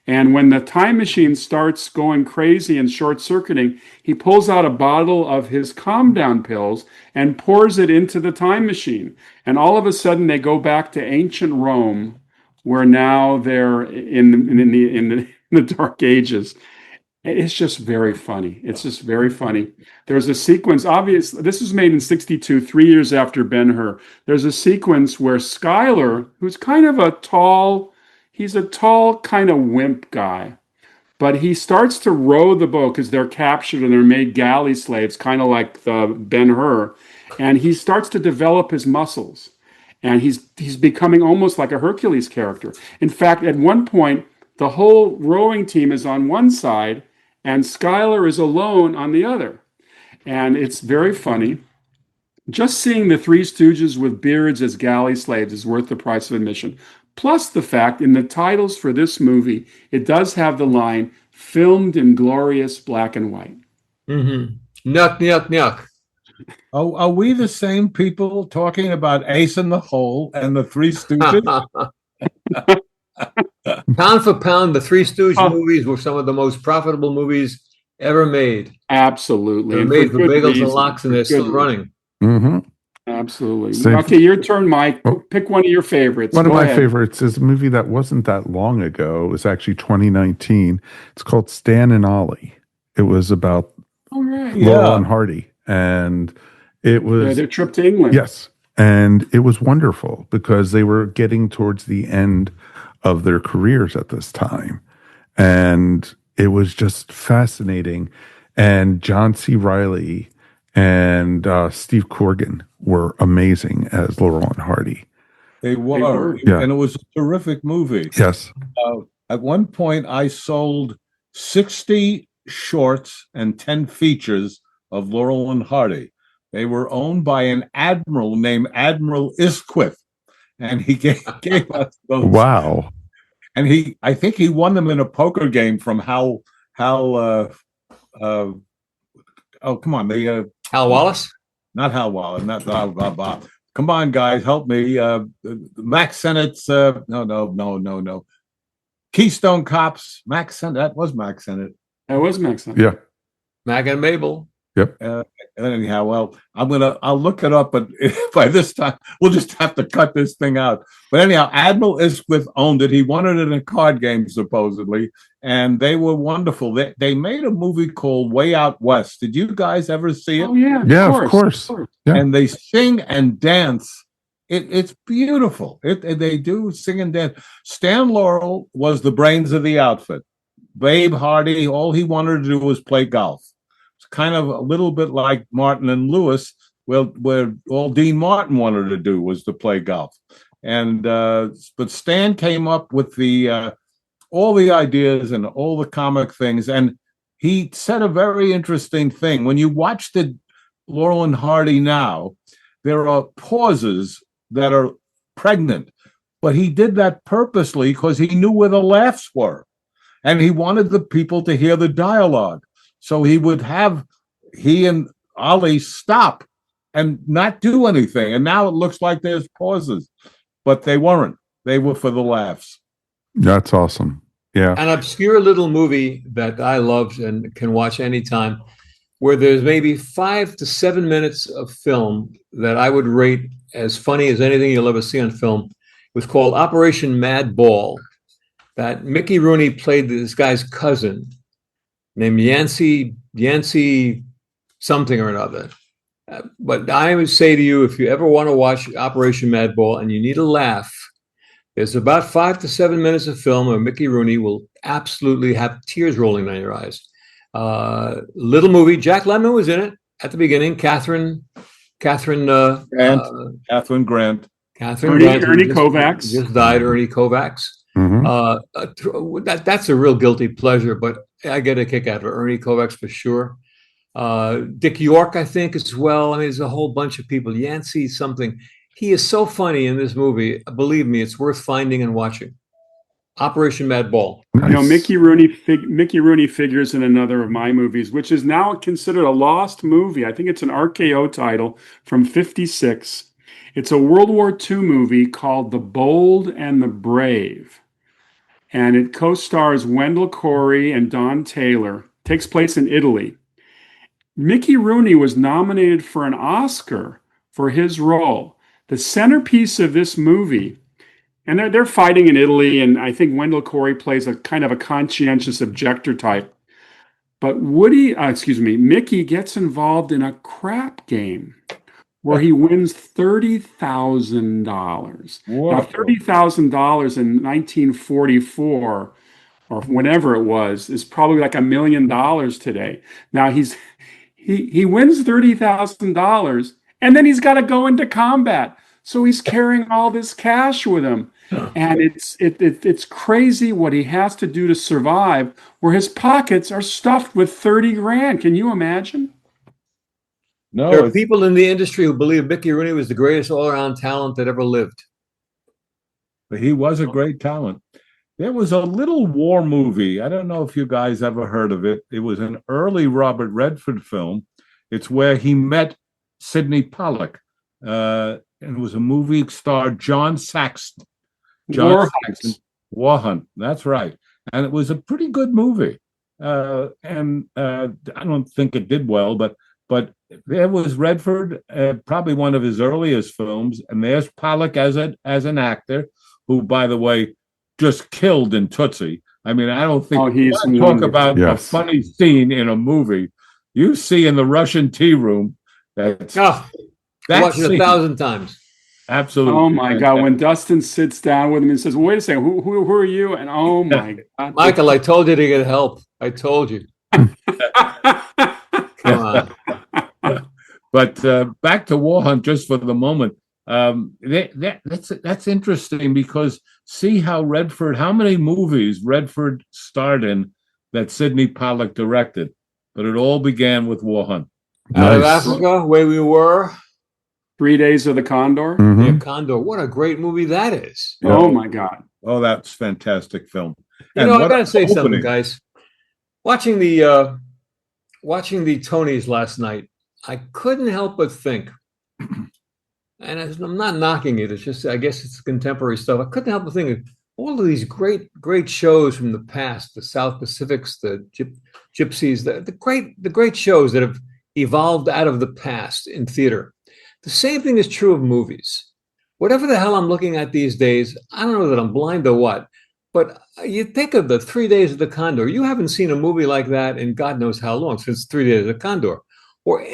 And when the time machine starts going crazy and short circuiting, he pulls out a bottle of his calm down pills and pours it into the time machine. And all of a sudden, they go back to ancient Rome, where now they're in the Dark Ages. It's just very funny. It's just very funny. There's a sequence, obviously, this was made in 62, 3 years after Ben-Hur. There's a sequence where Skylar, who's kind of he's a tall kind of wimp guy, but he starts to row the boat because they're captured and they're made galley slaves, kind of like the Ben-Hur. And he starts to develop his muscles. And he's becoming almost like a Hercules character. In fact, at one point, the whole rowing team is on one side and Skylar is alone on the other. And it's very funny. Just seeing the Three Stooges with beards as galley slaves is worth the price of admission. Plus the fact in the titles for this movie, it does have the line, filmed in glorious black and white. Mm-hmm. Nyuk, nyuk, nyuk. Oh, are we the same people talking about Ace in the Hole and the Three Stooges? Pound for pound, the Three Stooges movies were some of the most profitable movies ever made. Absolutely. They're made for bagels and lox, and they're still running. Mm-hmm. Absolutely. Okay, your turn, Mike. Pick one of your favorites. One of my favorites is a movie that wasn't that long ago. It was actually 2019. It's called Stan and Ollie. It was about Laurel and Hardy. And it was their trip to England. Yes. And it was wonderful because they were getting towards the end of their careers at this time. And it was just fascinating. And John C. Reilly and Steve Corrigan were amazing as Laurel and Hardy. They were. Yeah. And it was a terrific movie. Yes. At one point, I sold 60 shorts and 10 features of Laurel and Hardy. They were owned by an admiral named Admiral Isquith. And he gave us those. Wow. And I think he won them in a poker game from Hal come on, Hal Wallace? Not Hal Wallace, not Bob. Come on, guys, help me. Max Sennett's no. Keystone Cops, Max Sennett. That was Max Sennett. That was Max Sennett. Yeah. Mac and Mabel. Yep. Anyhow, well, I'll look it up, but by this time we'll just have to cut this thing out. But anyhow, Admiral Isquith owned it. He won it in a card game, supposedly, and they were wonderful. They made a movie called Way Out West. Did you guys ever see it? Oh yeah, of course. Yeah. And they sing and dance. It's beautiful. They do sing and dance. Stan Laurel was the brains of the outfit. Babe Hardy, all he wanted to do was play golf. Kind of a little bit like Martin and Lewis, where all Dean Martin wanted to do was to play golf. And but Stan came up with all the ideas and all the comic things, and he said a very interesting thing. When you watch the Laurel and Hardy now, there are pauses that are pregnant, but he did that purposely because he knew where the laughs were, and he wanted the people to hear the dialogue. So he would have he and Ollie stop and not do anything. And now it looks like there's pauses, but they weren't. They were for the laughs. That's awesome. Yeah. An obscure little movie that I loved and can watch anytime, where there's maybe 5 to 7 minutes of film that I would rate as funny as anything you'll ever see on film. It was called Operation Mad Ball. That Mickey Rooney played this guy's cousin named Yancey something or another. But I would say to you, if you ever want to watch Operation Mad Ball and you need a laugh, there's about 5 to 7 minutes of film where Mickey Rooney will absolutely have tears rolling down your eyes. Little movie. Jack Lemmon was in it at the beginning. Catherine Grant. Ernie Kovacs. Just died, Ernie Kovacs. Mm-hmm. That's a real guilty pleasure, but I get a kick out of it. Ernie Kovacs for sure. Dick York, I think, as well. I mean, there's a whole bunch of people. Yancey something. He is so funny in this movie. Believe me, it's worth finding and watching. Operation Mad Ball. Nice. You know, Mickey Rooney figures in another of my movies, which is now considered a lost movie. I think it's an RKO title from '56. It's a World War II movie called The Bold and the Brave, and it co-stars Wendell Corey and Don Taylor. Takes place in Italy. Mickey Rooney was nominated for an Oscar for his role. The centerpiece of this movie, and they're fighting in Italy, and I think Wendell Corey plays a kind of a conscientious objector type. But Mickey gets involved in a crap game where he wins $30,000. Now, $30,000 in 1944 or whenever it was is probably like $1 million today. Now he wins $30,000 and then he's got to go into combat. So he's carrying all this cash with him. And it's crazy what he has to do to survive, where his pockets are stuffed with 30 grand. Can you imagine? No, There are people in the industry who believe Mickey Rooney was the greatest all-around talent that ever lived. he was a great talent. There was a little war movie. I don't know if you guys ever heard of it. It was an early Robert Redford film. It's where he met Sidney Pollack. And it was a movie starred John Saxon. War Hunt. That's right. And it was a pretty good movie. I don't think it did well, but there was Redford, probably one of his earliest films, and there's Pollack as an actor, who, by the way, just killed in Tootsie. I mean, I don't think talk about a funny scene in a movie. You see in the Russian tea room that watched it 1,000 times. Absolutely. Oh my God! When Dustin sits down with him and says, well, "Wait a second, who are you?" And oh my God, Michael, I told you to get help. I told you. Come on. But back to War Hunt just for the moment. That's interesting because see how many movies Redford starred in that Sidney Pollack directed, but it all began with War Hunt. Out of Africa, where we were. 3 Days of the Condor. Mm-hmm. Yeah, Condor. What a great movie that is. Yeah. Oh my God. Oh, that's fantastic film. You know, I gotta say something, guys. Watching the Tonys last night, I couldn't help but think, and I'm not knocking it, it's just, I guess it's contemporary stuff. I couldn't help but think of all of these great shows from the past, the South Pacifics, the Gypsies, the great shows that have evolved out of the past in theater. The same thing is true of movies. Whatever the hell I'm looking at these days, I don't know that I'm blind or what, but you think of the 3 Days of the Condor. You haven't seen a movie like that in God knows how long, since 3 Days of the Condor. Or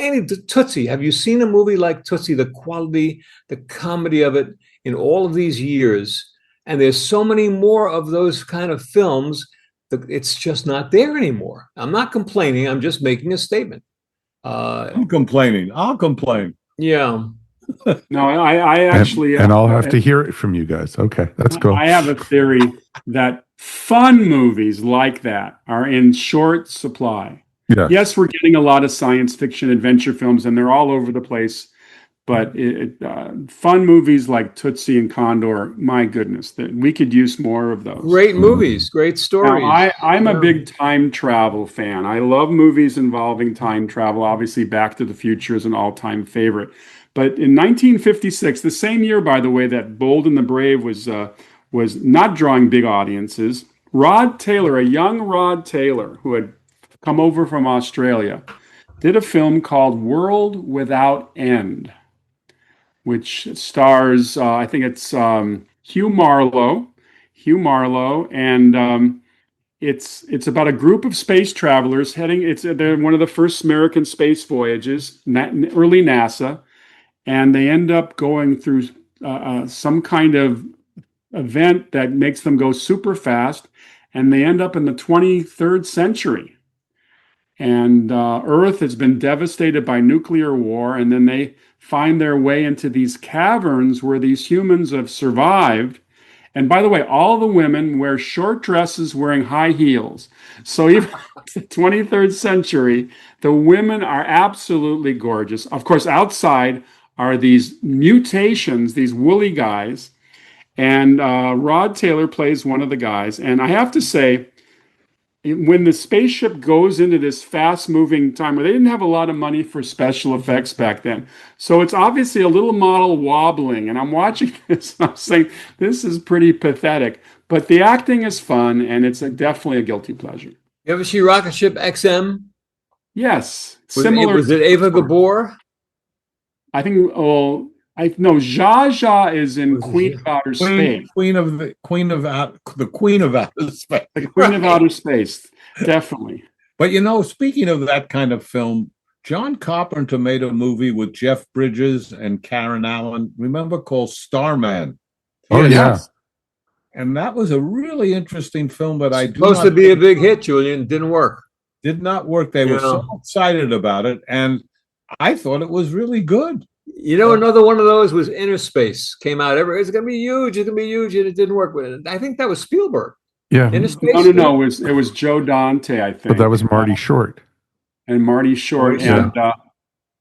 Tootsie. Have you seen a movie like Tootsie? The quality, the comedy of it in all of these years. And there's so many more of those kind of films that it's just not there anymore. I'm not complaining. I'm just making a statement. I'm complaining. I'll complain. Yeah. No, I actually... And I'll have to hear it from you guys. Okay, let's go. I have a theory that fun movies like that are in short supply. Yeah. Yes, we're getting a lot of science fiction adventure films, and they're all over the place. But fun movies like Tootsie and Condor, my goodness, we could use more of those. Great movies, great stories. Now, I'm a big time travel fan. I love movies involving time travel. Obviously, Back to the Future is an all-time favorite. But in 1956, the same year, by the way, that Bold and the Brave was not drawing big audiences, Rod Taylor, a young Rod Taylor, who had come over from Australia, did a film called World Without End, which stars, I think it's Hugh Marlowe, and it's about a group of space travelers they're one of the first American space voyages, early NASA, and they end up going through some kind of event that makes them go super fast, and they end up in the 23rd century. And Earth has been devastated by nuclear war, and then they find their way into these caverns where these humans have survived, And by the way, all the women wear short dresses wearing high heels. So even the 23rd century, the women are absolutely gorgeous. Of course, outside are these mutations, these woolly guys. And Rod Taylor plays one of the guys. And I have to say, when the spaceship goes into this fast moving time where they didn't have a lot of money for special effects back then. So it's obviously a little model wobbling. And I'm watching this, and I'm saying, this is pretty pathetic. But the acting is fun, and it's definitely a guilty pleasure. You ever see Rocket Ship XM? Yes. Was it Ava Gabor? I think, no, Zsa Zsa is in Queen of Outer Space. The Queen of Outer Space. The Queen of Outer Space, definitely. But speaking of that kind of film, John Carpenter made a movie with Jeff Bridges and Karen Allen, remember, called Starman. Oh, yeah. And that was a really interesting film, but supposed to be a big hit, Julian. Didn't work. Did not work. They were so excited about it, and I thought it was really good. Another one of those was Inner Space. Came out it's going to be huge. It's going to be huge, and it didn't work with it. I think that was Spielberg. Yeah. Inner Space. No. It was Joe Dante, I think. But that was Marty Short. And Marty Short. Yeah.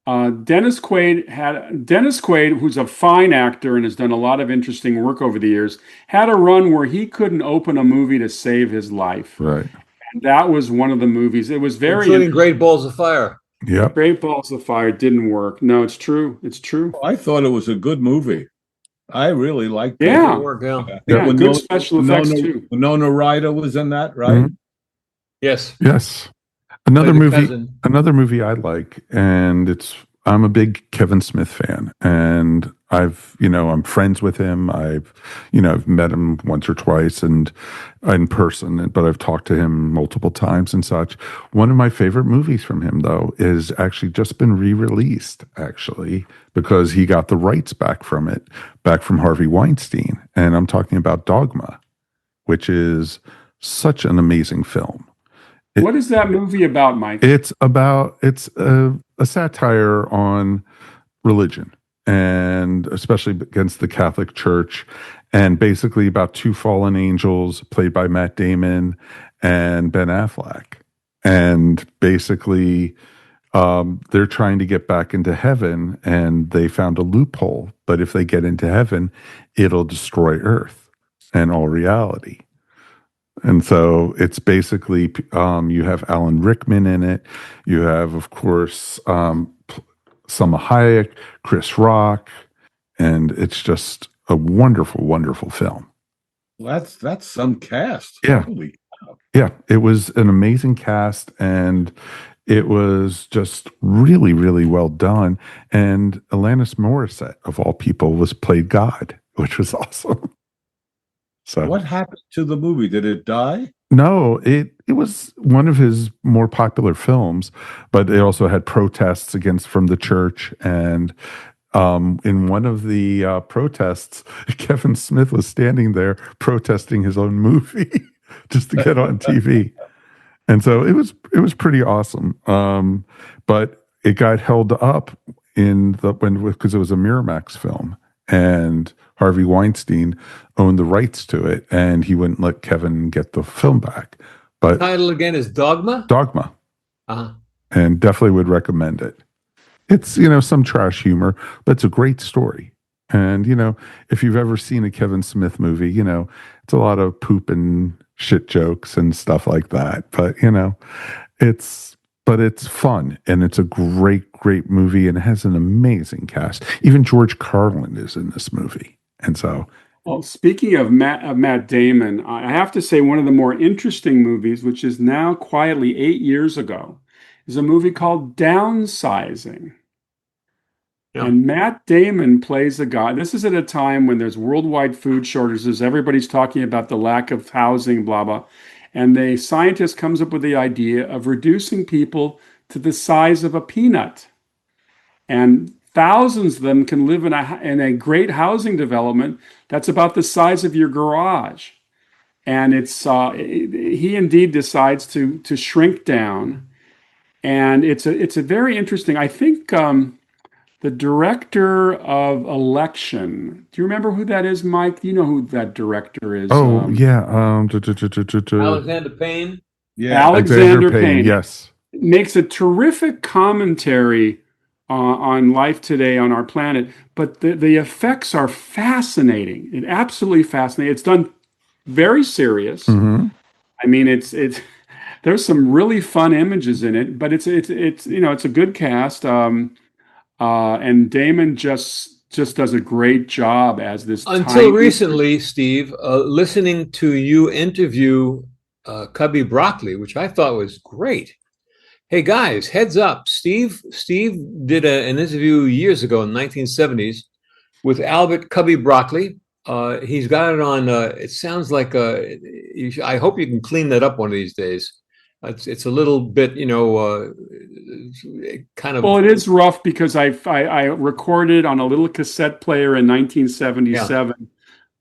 And Dennis Quaid, who's a fine actor and has done a lot of interesting work over the years, had a run where he couldn't open a movie to save his life. Right. And that was one of the movies. It was including Great Balls of Fire. Yeah. Great Balls of Fire didn't work. No, it's true. It's true. I thought it was a good movie. I really liked it. Yeah. Good special effects too. Winona Ryder was in that, right? Mm-hmm. Yes. Yes. Another movie I like, and I'm a big Kevin Smith fan, and I'm friends with him. I've met him once or twice and in person, but I've talked to him multiple times and such. One of my favorite movies from him, though, is actually just been re-released, actually, because he got the rights back from Harvey Weinstein. And I'm talking about Dogma, which is such an amazing film. What is that movie about, Mike? It's a satire on religion, and especially against the Catholic Church, and basically about two fallen angels played by Matt Damon and Ben Affleck. And basically, they're trying to get back into heaven, and they found a loophole. But if they get into heaven, it'll destroy Earth and all reality. And so it's basically, you have Alan Rickman in it. You have, of course, Salma Hayek, Chris Rock, and it's just a wonderful, wonderful film. That's some cast. Yeah. Holy cow. Yeah, it was an amazing cast, and it was just really, really well done. And Alanis Morissette, of all people, played God, which was awesome. So what happened to the movie? Did it die? No, it was one of his more popular films, but it also had protests from the church. And in one of the protests, Kevin Smith was standing there protesting his own movie just to get on TV. And so it was pretty awesome. But it got held up because it was a Miramax film, and Harvey Weinstein owned the rights to it, and he wouldn't let Kevin get the film back. But the title again is Dogma? Dogma. Uh-huh. And definitely would recommend it. It's, some trash humor, but it's a great story. And, if you've ever seen a Kevin Smith movie, it's a lot of poop and shit jokes and stuff like that. But, it's fun, and it's a great, great movie, and it has an amazing cast. Even George Carlin is in this movie. And so, well, speaking of Matt Damon, I have to say one of the more interesting movies, which is now quietly 8 years ago, is a movie called Downsizing. Yeah. And Matt Damon plays a guy. This is at a time when there's worldwide food shortages. Everybody's talking about the lack of housing, blah, blah. And the scientist comes up with the idea of reducing people to the size of a peanut. And thousands of them can live in a great housing development that's about the size of your garage. And he indeed decides to shrink down. And it's a very interesting, I think the the director of Election. Do you remember who that is, Mike? Do you know who that director is? Oh, yeah. Alexander Payne. Yeah. Alexander Payne. Yes. Makes a terrific commentary on life today on our planet, but the effects are fascinating. It absolutely fascinating. It's done very serious. Mm-hmm. I mean, it's there's some really fun images in it, but it's it's a good cast. And Damon just does a great job as this. Until recently, Steve, listening to you interview Cubby Broccoli, which I thought was great. Hey guys, heads up! Steve did an interview years ago in the 1970s with Albert Cubby Broccoli. He's got it on. It sounds like I hope you can clean that up one of these days. It's a little bit, kind of. Well, it is rough because I recorded on a little cassette player in 1977. Yeah.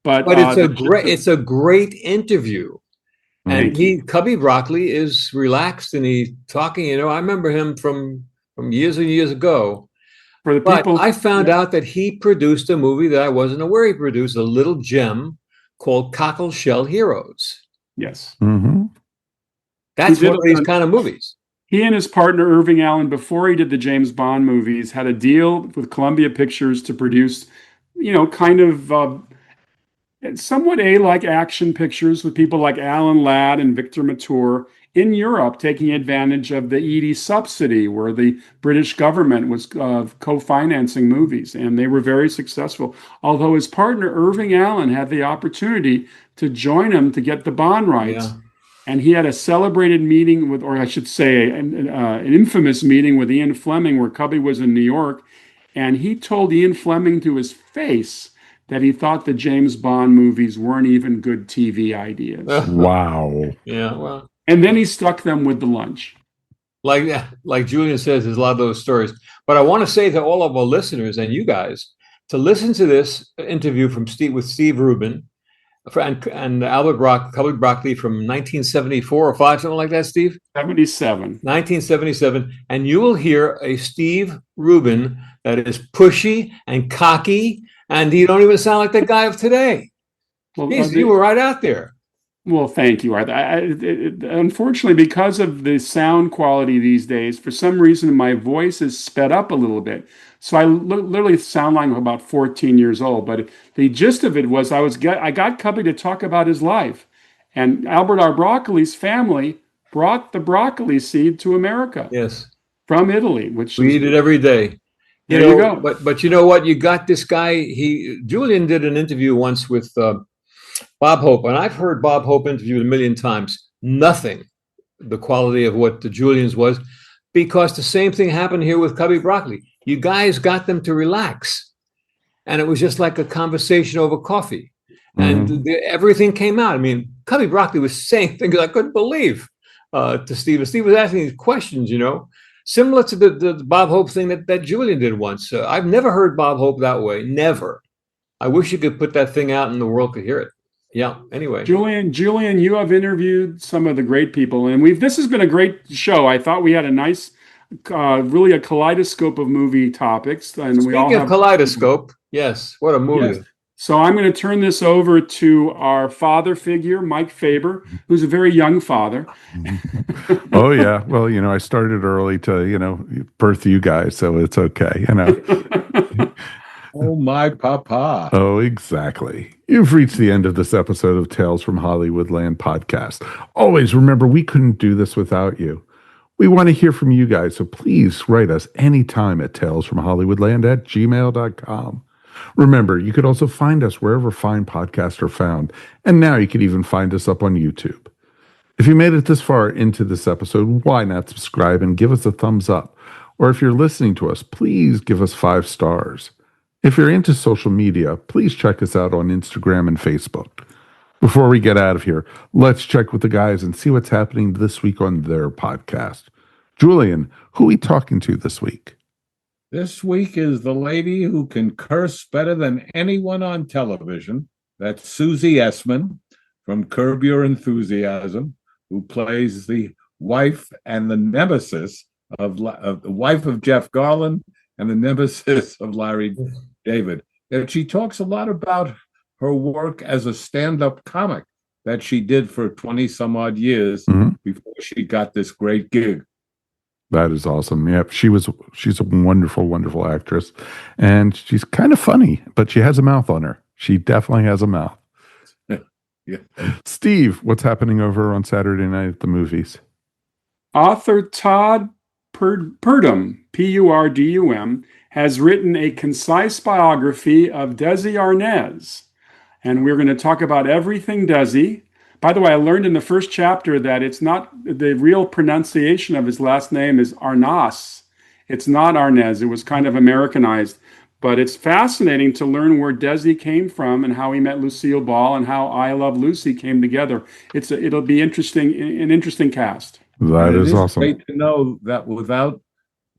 But it's a great interview. And Cubby Broccoli is relaxed and he's talking. I remember him from years and years ago. For the people, I found out that he produced a movie that I wasn't aware he produced, a little gem called Cockle Shell Heroes. Yes. Mm-hmm. That's one of these kind of movies. He and his partner, Irving Allen, before he did the James Bond movies, had a deal with Columbia Pictures to produce, kind of somewhat A-like action pictures with people like Alan Ladd and Victor Mature in Europe, taking advantage of the Edie subsidy, where the British government was co-financing movies, and they were very successful. Although his partner, Irving Allen, had the opportunity to join him to get the Bond rights. Yeah. And he had a celebrated meeting with, or I should say, an infamous meeting with Ian Fleming, where Cubby was in New York. And he told Ian Fleming to his face that he thought the James Bond movies weren't even good TV ideas. Wow. Yeah, well. And then he stuck them with the lunch. Like Julian says, there's a lot of those stories. But I want to say to all of our listeners and you guys to listen to this interview with Steve Rubin and Cubby Broccoli from 1974 or 5, something like that, Steve? 1977. And you will hear a Steve Rubin that is pushy and cocky, and you don't even sound like the guy of today. Well, you were right out there. Well, thank you, Art. Unfortunately, because of the sound quality these days, for some reason, my voice is sped up a little bit. So I literally sound like I'm about 14 years old. But the gist of it was I got Cubby to talk about his life. And Albert R. Broccoli's family brought the broccoli seed to America. Yes. From Italy, which we eat it every day. There you go. But you know what? You got this guy. Julian did an interview once with Bob Hope, and I've heard Bob Hope interviewed a million times. Nothing the quality of what the Julian's was, because the same thing happened here with Cubby Broccoli. You guys got them to relax, and it was just like a conversation over coffee, and everything came out. I mean, Cubby Broccoli was saying things I couldn't believe to Steve. And Steve was asking these questions, similar to the Bob Hope thing that Julian did once. I've never heard Bob Hope that way. Never. I wish you could put that thing out and the world could hear it. Yeah. Anyway, Julian, you have interviewed some of the great people, and this has been a great show. I thought we had a nice, really a kaleidoscope of movie topics. And Speaking of kaleidoscope, yes, what a movie! Yes. So I'm going to turn this over to our father figure, Mike Faber, who's a very young father. Oh yeah, well, I started early to birth you guys, so it's okay, Oh, my papa. Oh, exactly. You've reached the end of this episode of Tales from Hollywoodland podcast. Always remember, we couldn't do this without you. We want to hear from you guys, so please write us anytime at talesfromhollywoodland@gmail.com. Remember, you could also find us wherever fine podcasts are found, and now you can even find us up on YouTube. If you made it this far into this episode, why not subscribe and give us a thumbs up? Or if you're listening to us, please give us 5 stars. If you're into social media, please check us out on Instagram and Facebook. Before we get out of here, let's check with the guys and see what's happening this week on their podcast. Julian, who are we talking to this week? This week is the lady who can curse better than anyone on television. That's Susie Essman from Curb Your Enthusiasm, who plays the wife and the nemesis of the wife of Jeff Garlin and the nemesis of Larry David. And she talks a lot about her work as a stand-up comic that she did for 20 some odd years before she got this great gig. That is awesome. Yeah, she's a wonderful, wonderful actress, and she's kind of funny, but she has a mouth on her. She definitely has a mouth. Yeah. Steve, what's happening over on Saturday night at the movies? Author Todd Purdum, Purdum, has written a concise biography of Desi Arnaz, and we're going to talk about everything Desi. By the way, I learned in the first chapter that it's not the real pronunciation of his last name is Arnaz. It's not Arnaz. It was kind of Americanized. But it's fascinating to learn where Desi came from and how he met Lucille Ball and how I Love Lucy came together. It'll be interesting, an interesting cast. That is awesome. Great to know that without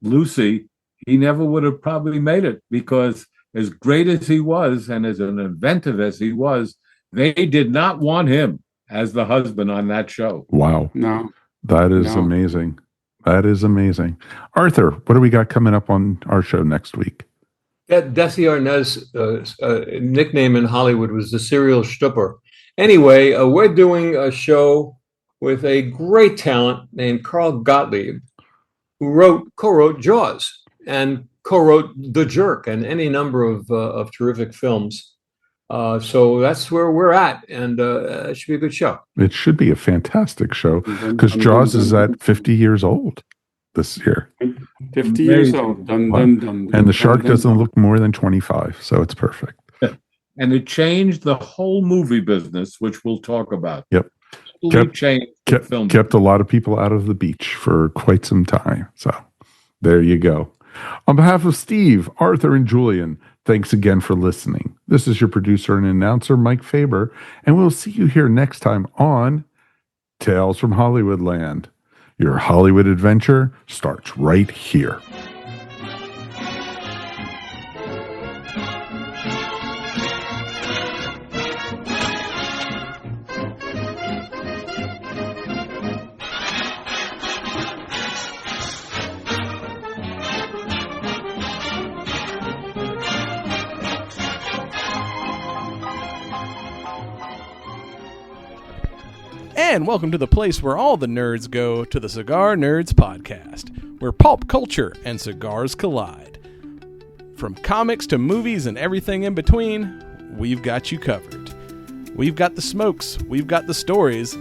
Lucy, he never would have probably made it, because as great as he was and as an inventive as he was, they did not want him as the husband on that show. Wow. No. That is amazing. That is amazing. Arthur, what do we got coming up on our show next week? Desi Arnaz's nickname in Hollywood was the serial stripper. Anyway, we're doing a show with a great talent named Carl Gottlieb, who co-wrote Jaws and co-wrote The Jerk and any number of terrific films. So that's where we're at, and it should be a good show. It should be a fantastic show, because Jaws is at 50 years old this year. 50 years old. Dun, dun, dun, and the shark doesn't look more than 25, so it's perfect. And it changed the whole movie business, which we'll talk about. Yep. Kept a lot of people out of the beach for quite some time. So there you go. On behalf of Steve, Arthur, and Julian, thanks again for listening. This is your producer and announcer, Mike Faber, and we'll see you here next time on Tales from Hollywoodland. Your Hollywood adventure starts right here. And welcome to the place where all the nerds go, to the Cigar Nerds Podcast, where pulp culture and cigars collide. From comics to movies and everything in between, we've got you covered. We've got the smokes, we've got the stories,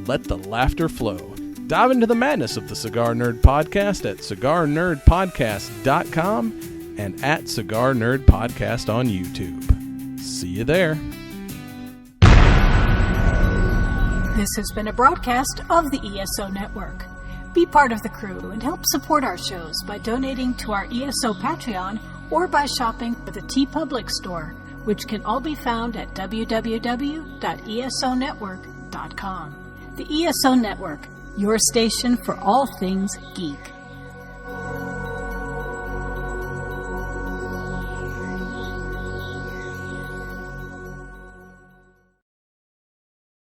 let the laughter flow. Dive into the madness of the Cigar Nerd Podcast at cigarnerdpodcast.com and at Cigar Nerd Podcast on YouTube. See you there. This has been a broadcast of the ESO Network. Be part of the crew and help support our shows by donating to our ESO Patreon or by shopping at the TeePublic store, which can all be found at www.esonetwork.com. The ESO Network, your station for all things geek.